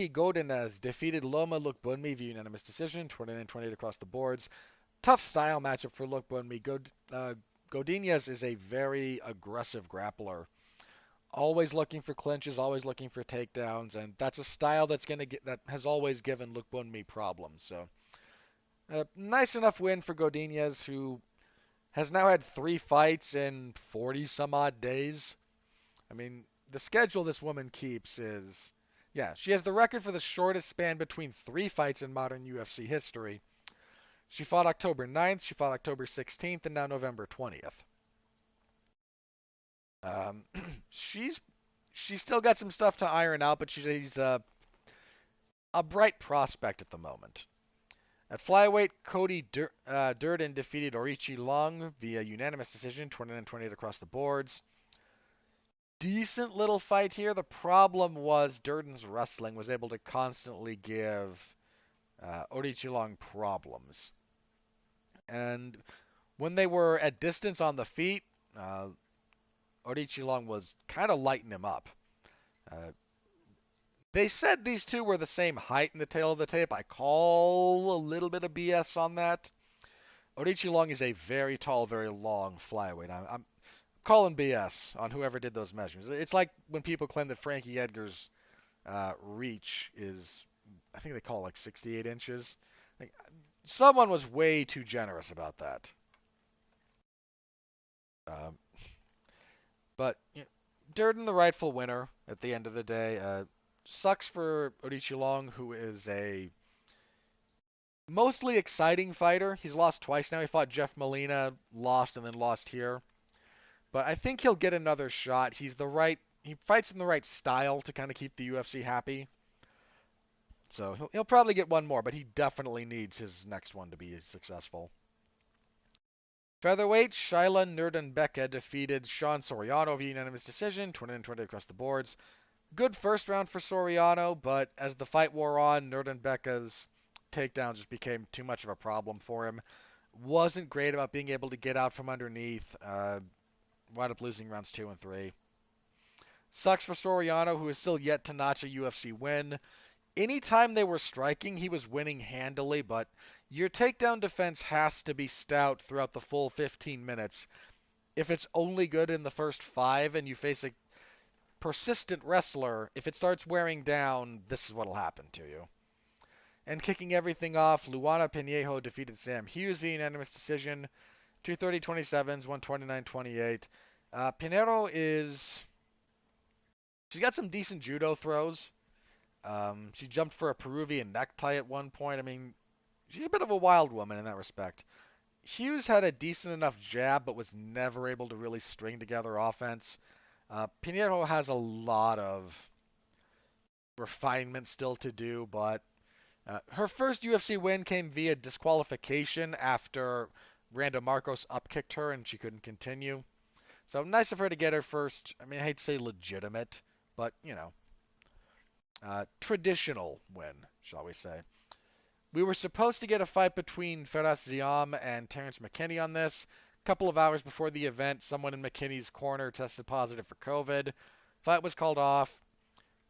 Godinez defeated Loma Lukbunmi via unanimous decision, 29-28 across the boards. Tough style matchup for Lukbunmi. Godinez is a very aggressive grappler. Always looking for clinches, always looking for takedowns, and that's a style that has always given Lukbunmi problems. So, nice enough win for Godinez, who has now had 3 fights in 40 some odd days. I mean, the schedule this woman keeps is, yeah, she has the record for the shortest span between 3 fights in modern UFC history. She fought October 9th, she fought October 16th, and now November 20th. Um, she's still got some stuff to iron out, but she's a bright prospect at the moment. At flyweight, Cody Durden defeated Orichi Long via unanimous decision, 29-28 across the boards. Decent little fight here. The problem was Durden's wrestling was able to constantly give Orichi Long problems. And when they were at distance on the feet, Orichi Long was kind of lighting him up. Uh, they said these two were the same height in the tail of the tape. I call a little bit of BS on that. Orichi Long is a very tall, very long flyweight. I'm calling BS on whoever did those measurements. It's like when people claim that Frankie Edgar's reach is, I think they call it like 68 inches. Like, someone was way too generous about that. Um, but you know, Durden, the rightful winner at the end of the day. Sucks for Orichi Long, who is a mostly exciting fighter. He's lost twice now. He fought Jeff Molina, lost, and then lost here. But I think he'll get another shot. He fights in the right style to kind of keep the UFC happy. So he'll probably get one more, but he definitely needs his next one to be successful. Featherweight, Shaila Nurdenbecke defeated Sean Soriano via unanimous decision, 20-20 across the boards. Good first round for Soriano, but as the fight wore on, Nurdenbecke's takedown just became too much of a problem for him. Wasn't great about being able to get out from underneath. Wound up losing rounds 2 and 3. Sucks for Soriano, who is still yet to notch a UFC win. Anytime they were striking, he was winning handily, but your takedown defense has to be stout throughout the full 15 minutes. If it's only good in the first 5 and you face a persistent wrestler, if it starts wearing down, this is what'll happen to you. And kicking everything off, Luana Pinejo defeated Sam Hughes via unanimous decision, 230-27s, 129-28. Pinejo she's got some decent judo throws. She jumped for a Peruvian necktie at one point. I mean, she's a bit of a wild woman in that respect. Hughes had a decent enough jab, but was never able to really string together offense. Pinedo has a lot of refinement still to do, but her first UFC win came via disqualification after Randa Marcos upkicked her and she couldn't continue. So nice of her to get her first, I mean, I hate to say legitimate, but, traditional win, shall we say. We were supposed to get a fight between Faraz Ziam and Terence McKinney on this. A couple of hours before the event, someone in McKinney's corner tested positive for COVID. Fight was called off.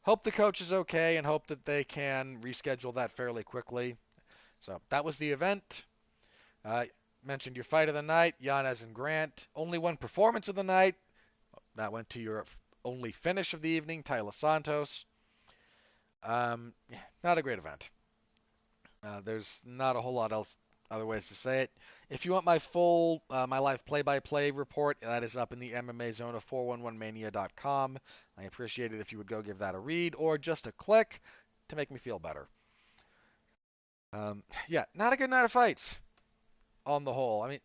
Hope the coach is okay and hope that they can reschedule that fairly quickly. So that was the event. Mentioned your fight of the night, Yanez and Grant. Only one performance of the night. That went to your only finish of the evening, Tyler Santos. Not a great event. There's not a whole lot else other ways to say it. If you want my full, my live play-by-play report, that is up in the MMA zone of 411mania.com. I appreciate it if you would go give that a read or just a click to make me feel better. Yeah, not a good night of fights on the whole. I mean,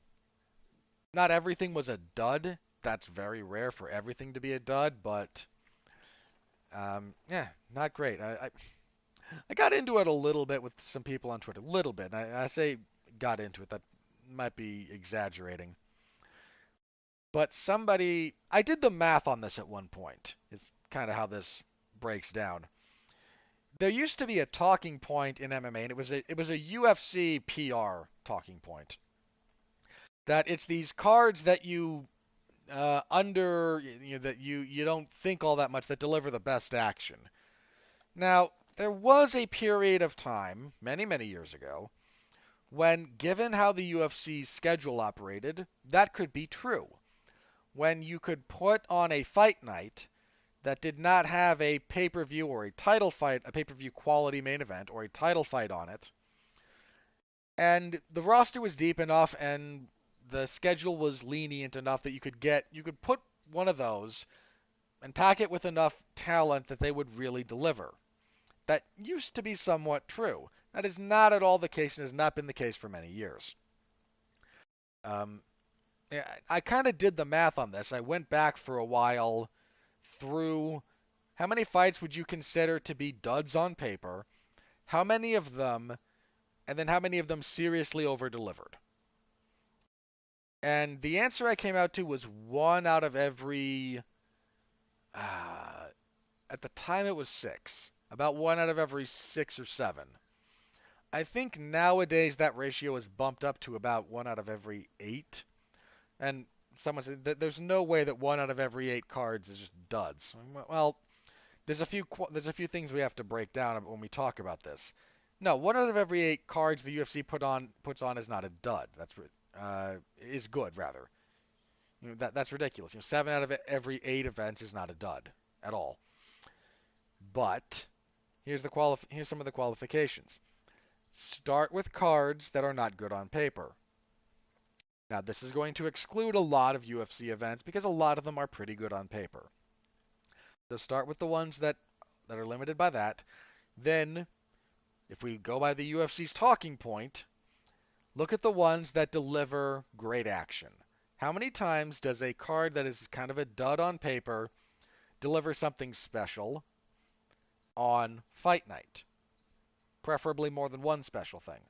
not everything was a dud. That's very rare for everything to be a dud, but yeah, not great. I got into it a little bit with some people on Twitter. A little bit. I say got into it. That might be exaggerating. But I did the math on this at one point, is kind of how this breaks down. There used to be a talking point in MMA, and it was a UFC PR talking point. That it's these cards that that you don't think all that much that deliver the best action. Now, there was a period of time, many, many years ago, when, given how the UFC's schedule operated, that could be true. When you could put on a fight night that did not have a pay-per-view or a title fight, a pay-per-view quality main event, or a title fight on it, and the roster was deep enough and the schedule was lenient enough that you could put one of those and pack it with enough talent that they would really deliver. That used to be somewhat true. That is not at all the case and has not been the case for many years. I kind of did the math on this. I went back for a while through how many fights would you consider to be duds on paper, how many of them, and then how many of them seriously over-delivered. And the answer I came out to was one out of every, uh, at the time it was six, about one out of every 6 or 7. I think nowadays that ratio is bumped up to about one out of every 8. And someone said that there's no way that one out of every 8 cards is just duds. Well, there's a few things we have to break down when we talk about this. No, one out of every 8 cards the UFC puts on is not a dud. Is good rather. That's ridiculous. 7 out of every 8 events is not a dud at all. But here's some of the qualifications. Start with cards that are not good on paper. Now, this is going to exclude a lot of UFC events because a lot of them are pretty good on paper. So start with the ones that are limited by that. Then, if we go by the UFC's talking point, look at the ones that deliver great action. How many times does a card that is kind of a dud on paper deliver something special on fight night? Preferably more than one special thing.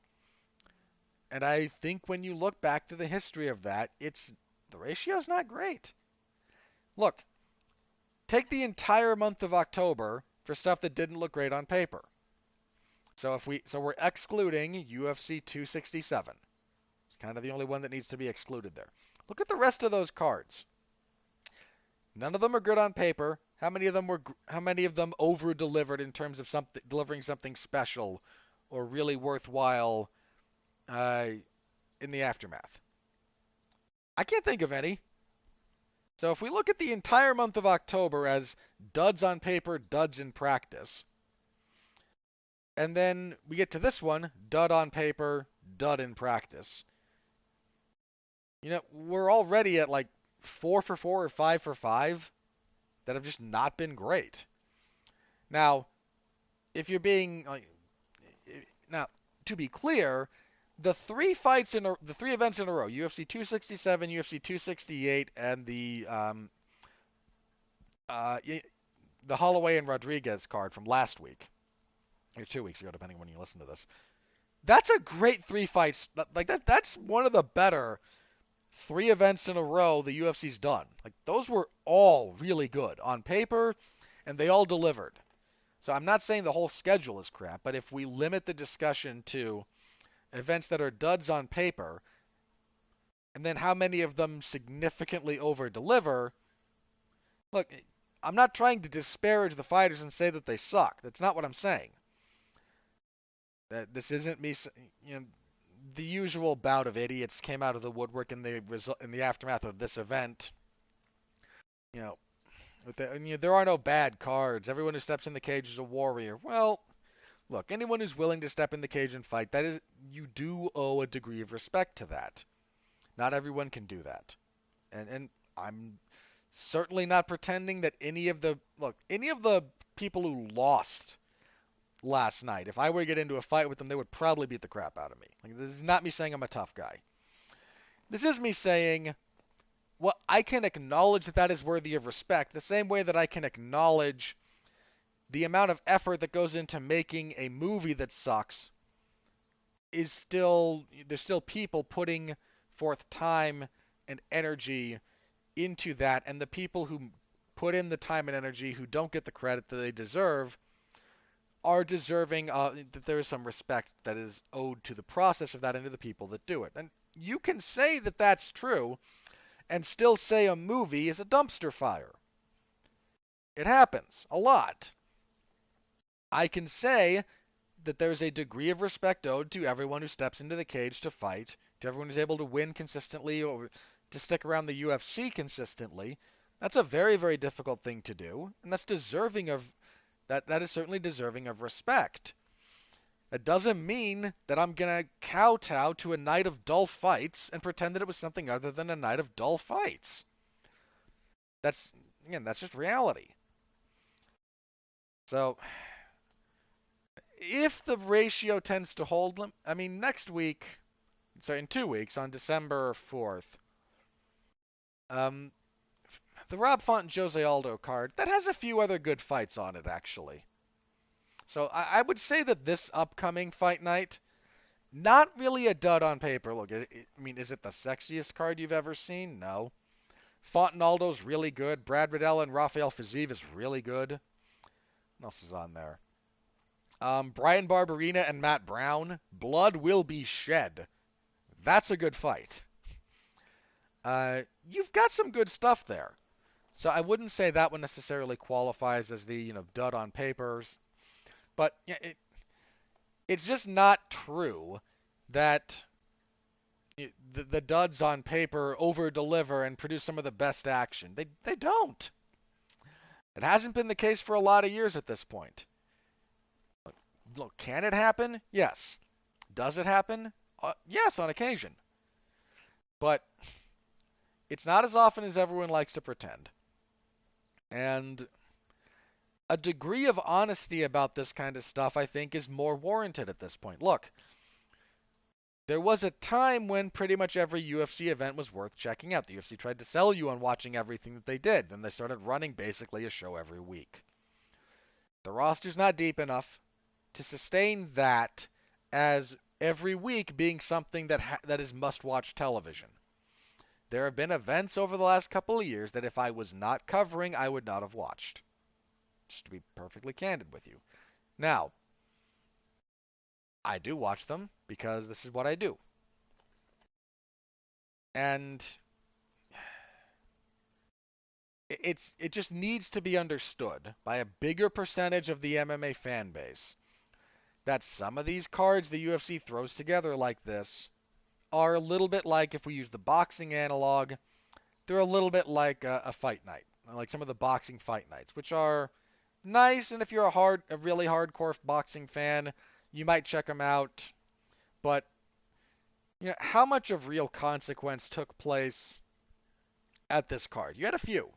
And I think when you look back to the history of that, the ratio's not great. Look, take the entire month of October for stuff that didn't look great on paper. So we're excluding UFC 267. It's kind of the only one that needs to be excluded there. Look at the rest of those cards. None of them are good on paper. How many of them over-delivered in terms of delivering something special or really worthwhile in the aftermath? I can't think of any. So if we look at the entire month of October as duds on paper, duds in practice, and then we get to this one, dud on paper, dud in practice, we're already at like 4 for 4 or 5 for 5 that have just not been great. Now, if you're being like, now to be clear, the three events in a row, UFC 267, UFC 268, and the Holloway and Rodriguez card from last week, or 2 weeks ago, depending when you listen to this. That's a great 3 fights. That's one of the better 3 events in a row the UFC's done. Like, those were all really good on paper, and they all delivered. So I'm not saying the whole schedule is crap, but if we limit the discussion to events that are duds on paper, and then how many of them significantly over-deliver, look, I'm not trying to disparage the fighters and say that they suck. That's not what I'm saying. This isn't me, the usual bout of idiots came out of the woodwork in the aftermath of this event. There are no bad cards. Everyone who steps in the cage is a warrior. Well, look, anyone who's willing to step in the cage and fight, you do owe a degree of respect to that. Not everyone can do that. And I'm certainly not pretending that any of the people who lost last night, if I were to get into a fight with them, they would probably beat the crap out of me. Like, this is not me saying I'm a tough guy. This is me saying, well, I can acknowledge that is worthy of respect, the same way that I can acknowledge the amount of effort that goes into making a movie that sucks there's still people putting forth time and energy into that, and the people who put in the time and energy who don't get the credit that they deserve are deserving that there is some respect that is owed to the process of that and to the people that do it. And you can say that that's true and still say a movie is a dumpster fire. It happens a lot. I can say that there's a degree of respect owed to everyone who steps into the cage to fight, to everyone who's able to win consistently or to stick around the UFC consistently. That's a very, very difficult thing to do, and that's deserving of that is certainly deserving of respect. That doesn't mean that I'm going to kowtow to a night of dull fights and pretend that it was something other than a night of dull fights. That's just reality. So, if the ratio tends to hold, in 2 weeks, on December 4th, Um, the Rob Font and Jose Aldo card, that has a few other good fights on it, actually. So I would say that this upcoming fight night, not really a dud on paper. Look, I mean, is it the sexiest card you've ever seen? No. Fontenaldo's really good. Brad Riddell and Rafael Fiziev is really good. What else is on there? Brian Barberina and Matt Brown. Blood will be shed. That's a good fight. You've got some good stuff there. So I wouldn't say that one necessarily qualifies as the dud on papers, but yeah, it's just not true that the duds on paper over deliver and produce some of the best action. They don't. It hasn't been the case for a lot of years at this point. Look, can it happen? Yes. Does it happen? Yes, on occasion. But it's not as often as everyone likes to pretend. And a degree of honesty about this kind of stuff, I think, is more warranted at this point. Look, there was a time when pretty much every UFC event was worth checking out. The UFC tried to sell you on watching everything that they did. Then they started running basically a show every week. The roster's not deep enough to sustain that as every week being something that is must-watch television. There have been events over the last couple of years that if I was not covering, I would not have watched. Just to be perfectly candid with you. Now, I do watch them because this is what I do. And it just needs to be understood by a bigger percentage of the MMA fan base that some of these cards the UFC throws together like this are a little bit like, if we use the boxing analog, they're a little bit like a fight night, like some of the boxing fight nights, which are nice, and if you're a really hardcore boxing fan, you might check them out. But how much of real consequence took place at this card? You had a few.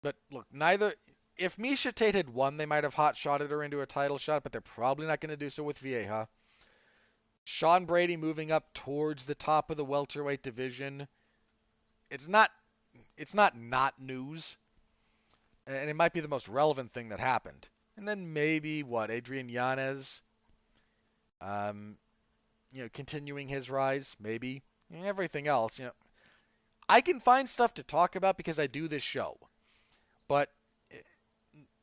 But look, neither. If Miesha Tate had won, they might have hot-shotted her into a title shot, but they're probably not going to do so with Vieira. Sean Brady moving up towards the top of the welterweight division. It's not not news, and it might be the most relevant thing that happened. And then maybe Adrian Yanez, continuing his rise, maybe. Everything else, I can find stuff to talk about because I do this show. But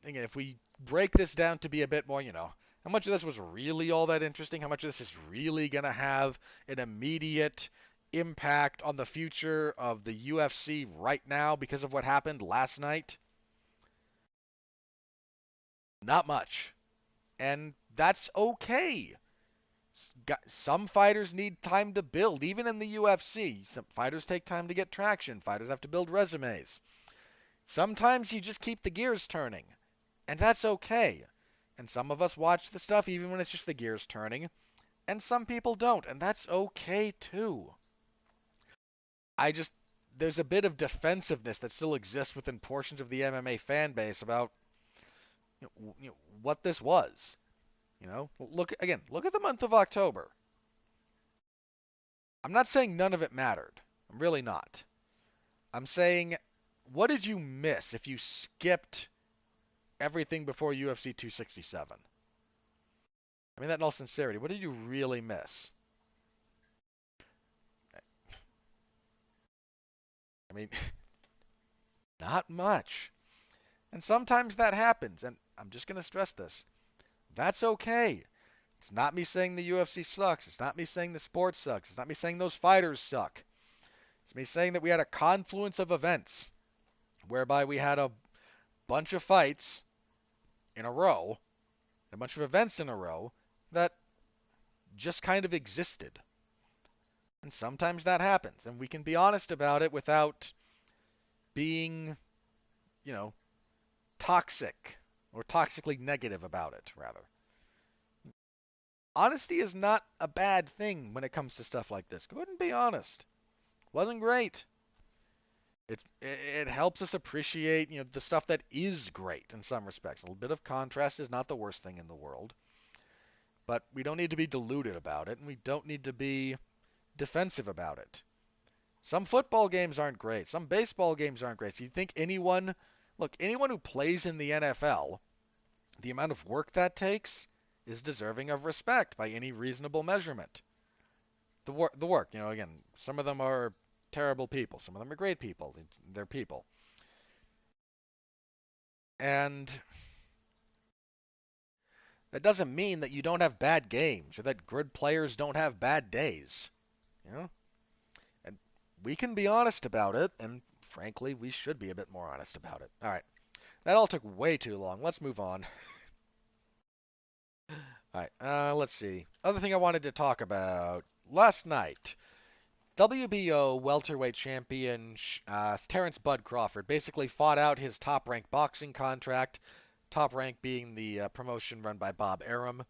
again, if we break this down to be a bit more, how much of this was really all that interesting? How much of this is really going to have an immediate impact on the future of the UFC right now because of what happened last night? Not much. And that's okay. Some fighters need time to build, even in the UFC. Some fighters take time to get traction. Fighters have to build resumes. Sometimes you just keep the gears turning, and that's okay. And some of us watch the stuff even when it's just the gears turning, and some people don't, and that's okay too. There's a bit of defensive-ness that still exists within portions of the MMA fan base about what this was. Look at the month of October. I'm not saying none of it mattered. I'm really not. I'm saying, what did you miss if you skipped everything before UFC 267? I mean that in all sincerity. What did you really miss? I mean, not much. And sometimes that happens, and I'm just going to stress this. That's okay. It's not me saying the UFC sucks. It's not me saying the sport sucks. It's not me saying those fighters suck. It's me saying that we had a confluence of events whereby we had a bunch of fights in a row, a bunch of events in a row that just kind of existed. And sometimes that happens, and we can be honest about it without being, toxic or toxically negative about it, rather. Honesty is not a bad thing when it comes to stuff like this. Go ahead and be honest. Wasn't great. It helps us appreciate, the stuff that is great in some respects. A little bit of contrast is not the worst thing in the world. But we don't need to be deluded about it, and we don't need to be defensive about it. Some football games aren't great. Some baseball games aren't great. So you think anyone who plays in the NFL, the amount of work that takes is deserving of respect by any reasonable measurement. The work, again, some of them are terrible people. Some of them are great people. They're people. And that doesn't mean that you don't have bad games or that good players don't have bad days. You know? And we can be honest about it, and frankly, we should be a bit more honest about it. All right. That all took way too long. Let's move on. All right. Let's see. Other thing I wanted to talk about. Last night, WBO welterweight champion Terence Bud Crawford basically fought out his top-ranked boxing contract. Top rank being the promotion run by Bob Arum.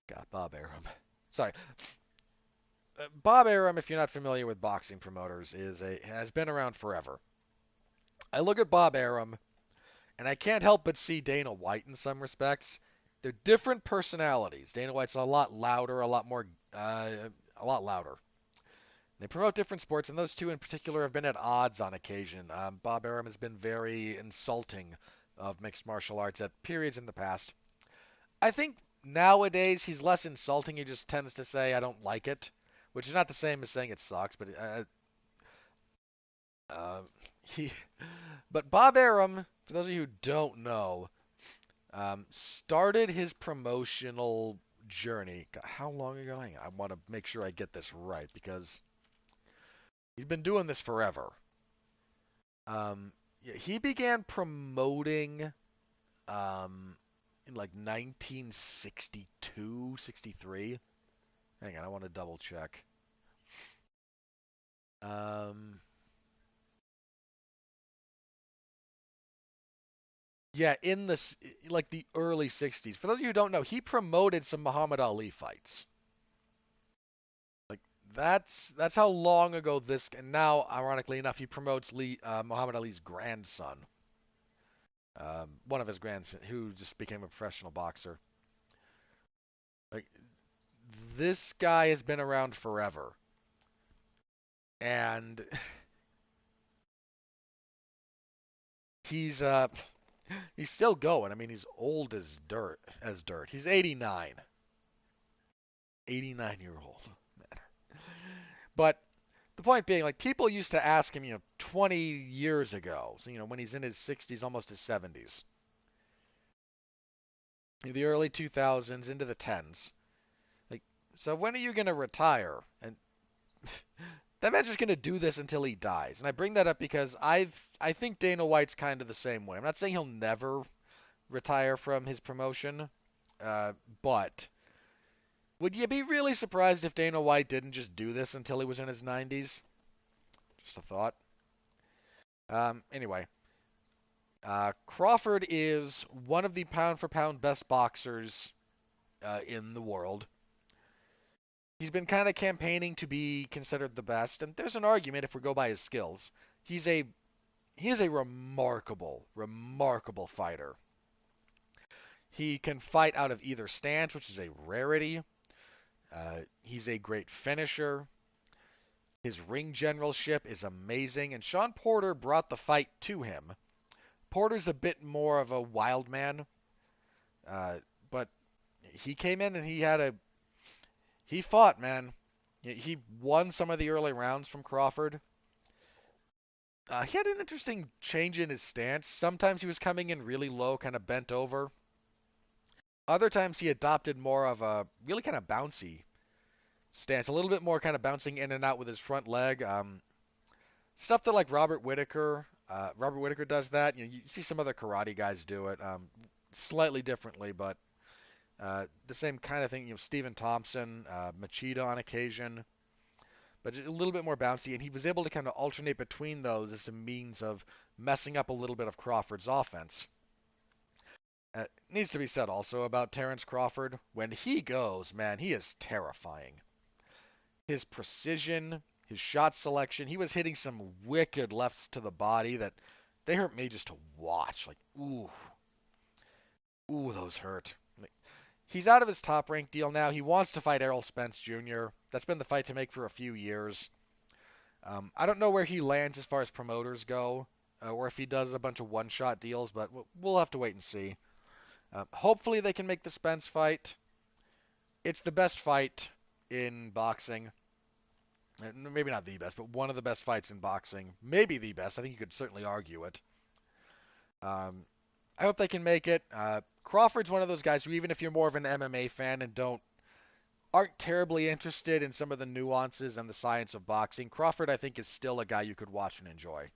God, Bob Arum. Sorry. Bob Arum, if you're not familiar with boxing promoters, has been around forever. I look at Bob Arum, and I can't help but see Dana White in some respects. They're different personalities. Dana White's a lot louder, a lot louder. They promote different sports, and those two in particular have been at odds on occasion. Bob Arum has been very insulting of mixed martial arts at periods in the past. I think nowadays he's less insulting. He just tends to say, I don't like it, which is not the same as saying it sucks, but uh, he. But Bob Arum, for those of you who don't know, started his promotional journey. God, how long ago? Hang on, I want to make sure I get this right because he's been doing this forever. Yeah, he began promoting in like 1962, 63. Hang on, I want to double check. Um, yeah, in like the early 60s. For those of you who don't know, he promoted some Muhammad Ali fights. Like that's how long ago this. And now, ironically enough, he promotes Muhammad Ali's grandson, one of his grandsons, who just became a professional boxer. Like this guy has been around forever, and he's he's still going. I mean, he's old as dirt. He's 89. 89-year-old. But the point being, like, people used to ask him, 20 years ago, so, when he's in his 60s, almost his 70s, in the early 2000s into the 10s, like, so when are you going to retire? And that man's just going to do this until he dies. And I bring that up because I think Dana White's kind of the same way. I'm not saying he'll never retire from his promotion, but would you be really surprised if Dana White didn't just do this until he was in his 90s? Just a thought. Anyway, Crawford is one of the pound-for-pound best boxers in the world. He's been kind of campaigning to be considered the best, and there's an argument if we go by his skills. He is a remarkable, remarkable fighter. He can fight out of either stance, which is a rarity. He's a great finisher. His ring generalship is amazing, and Shawn Porter brought the fight to him. Porter's a bit more of a wild man, but he came in and he fought, man. He won some of the early rounds from Crawford. He had an interesting change in his stance. Sometimes he was coming in really low, kind of bent over. Other times he adopted more of a really kind of bouncy stance, a little bit more kind of bouncing in and out with his front leg. Stuff that like Robert Whitaker does that. You see some other karate guys do it, slightly differently, but the same kind of thing. Stephen Thompson, Machida on occasion, but a little bit more bouncy. And he was able to kind of alternate between those as a means of messing up a little bit of Crawford's offense. Needs to be said also about Terence Crawford. When he goes, man, he is terrifying. His precision, his shot selection. He was hitting some wicked lefts to the body that they hurt me just to watch. Like, ooh, those hurt. He's out of his top rank deal now. He wants to fight Errol Spence Jr. That's been the fight to make for a few years. I don't know where he lands as far as promoters go, or if he does a bunch of one-shot deals, but we'll have to wait and see. Hopefully they can make the Spence fight. It's the best fight in boxing. Maybe not the best, but one of the best fights in boxing. Maybe the best. I think you could certainly argue it. Um, I hope they can make it. Crawford's one of those guys who, even if you're more of an MMA fan and aren't terribly interested in some of the nuances and the science of boxing, Crawford, I think, is still a guy you could watch and enjoy.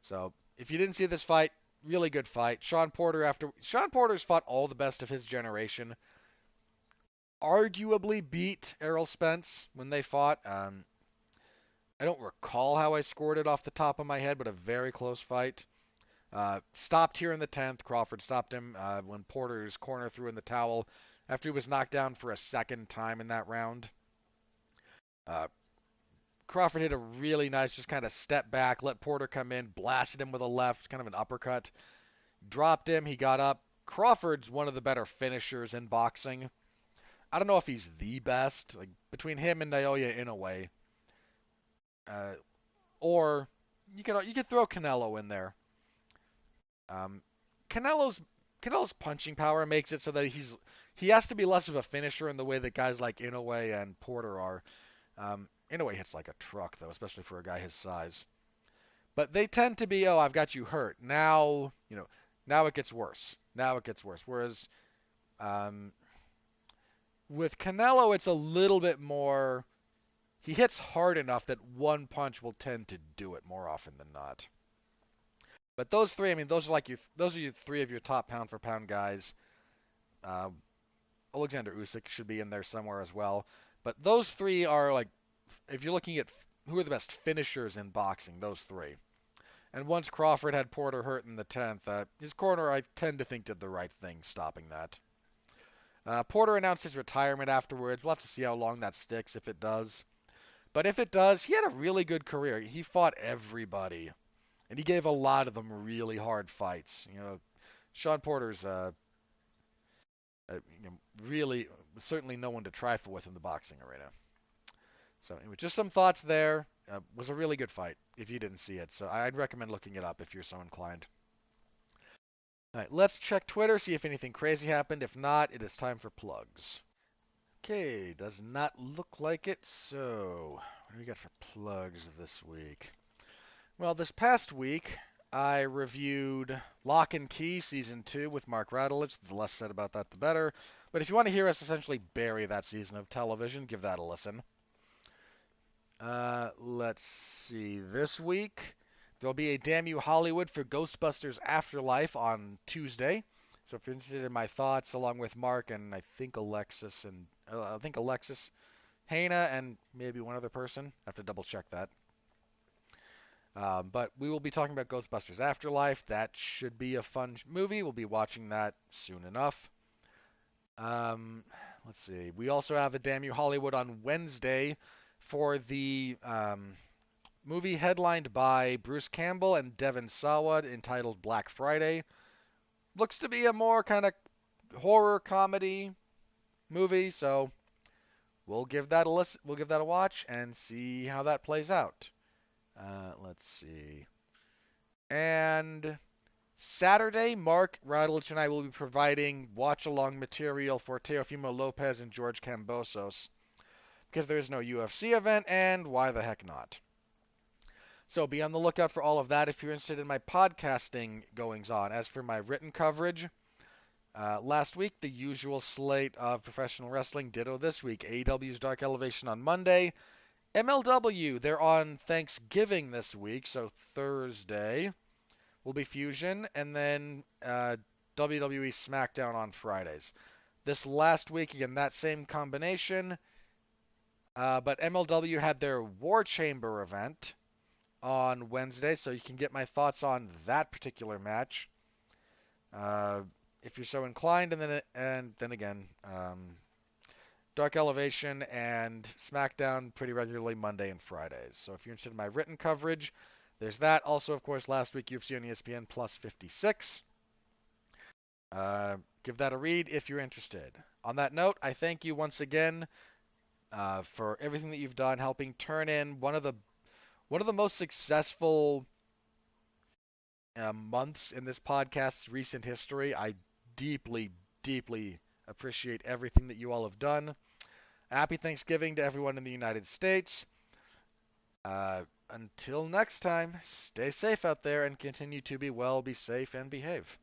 So, if you didn't see this fight, really good fight. Shawn Porter's fought all the best of his generation. Arguably beat Errol Spence when they fought. I don't recall how I scored it off the top of my head, but a very close fight. Stopped here in the 10th. Crawford stopped him when Porter's corner threw in the towel after he was knocked down for a second time in that round. Uh, Crawford hit a really nice, just kind of step back, let Porter come in, blasted him with a left, kind of an uppercut, dropped him, he got up. Crawford's one of the better finishers in boxing. I don't know if he's the best, like between him and Naoya Inoue, uh, or you could throw Canelo in there. Um, Canelo's Canelo's punching power makes it so that he has to be less of a finisher in the way that guys like Inoue and Porter are. Inoue hits like a truck though, especially for a guy his size. But they tend to be, oh, I've got you hurt. Now it gets worse. Now it gets worse. Whereas um, with Canelo, it's a little bit more. He hits hard enough that one punch will tend to do it more often than not. But those three, I mean, those are you three of your top pound for pound guys. Uh, Alexander Usyk should be in there somewhere as well. But those three are like, if you're looking at who are the best finishers in boxing, those three. And once Crawford had Porter hurt in the 10th, his corner, I tend to think, did the right thing stopping that. Porter announced his retirement afterwards. We'll have to see how long that sticks, if it does. But if it does, he had a really good career. He fought everybody. And he gave a lot of them really hard fights. Shawn Porter's really certainly no one to trifle with in the boxing arena. So anyway, just some thoughts there. Was a really good fight if you didn't see it. So I'd recommend looking it up if you're so inclined. All right, let's check Twitter, see if anything crazy happened. If not, it is time for plugs. Okay, does not look like it. So what do we got for plugs this week? Well, this past week, I reviewed Lock and Key Season 2 with Mark Radulich. The less said about that, the better. But if you want to hear us essentially bury that season of television, give that a listen. Let's see. This week, there'll be a Damn You Hollywood for Ghostbusters Afterlife on Tuesday. So if you're interested in my thoughts, along with Mark and I think Alexis, Hannah, and maybe one other person. I have to double check that. But we will be talking about Ghostbusters Afterlife. That should be a fun movie. We'll be watching that soon enough. Let's see. We also have a Damn You Hollywood on Wednesday for the movie headlined by Bruce Campbell and Devon Sawa entitled Black Friday. Looks to be a more kind of horror comedy movie, so we'll give that a listen. We'll give that a watch and see how that plays out. Let's see. And Saturday, Mark Radulich and I will be providing watch-along material for Teofimo Lopez and George Kambosos because there is no UFC event, and why the heck not? So be on the lookout for all of that if you're interested in my podcasting goings-on. As for my written coverage, last week, the usual slate of professional wrestling. Ditto this week. AEW's Dark Elevation on Monday. MLW, they're on Thanksgiving this week, so Thursday will be Fusion, and then WWE SmackDown on Fridays. This last week, again, that same combination, but MLW had their War Chamber event on Wednesday, so you can get my thoughts on that particular match if you're so inclined, and then again, Dark Elevation and SmackDown pretty regularly Monday and Fridays. So if you're interested in my written coverage, there's that. Also, of course, last week UFC on ESPN plus 56. Give that a read if you're interested. On that note, I thank you once again for everything that you've done, helping turn in one of the most successful months in this podcast's recent history. I deeply, deeply appreciate everything that you all have done. Happy Thanksgiving to everyone in the United States. Until next time, stay safe out there and continue to be well, be safe, and behave.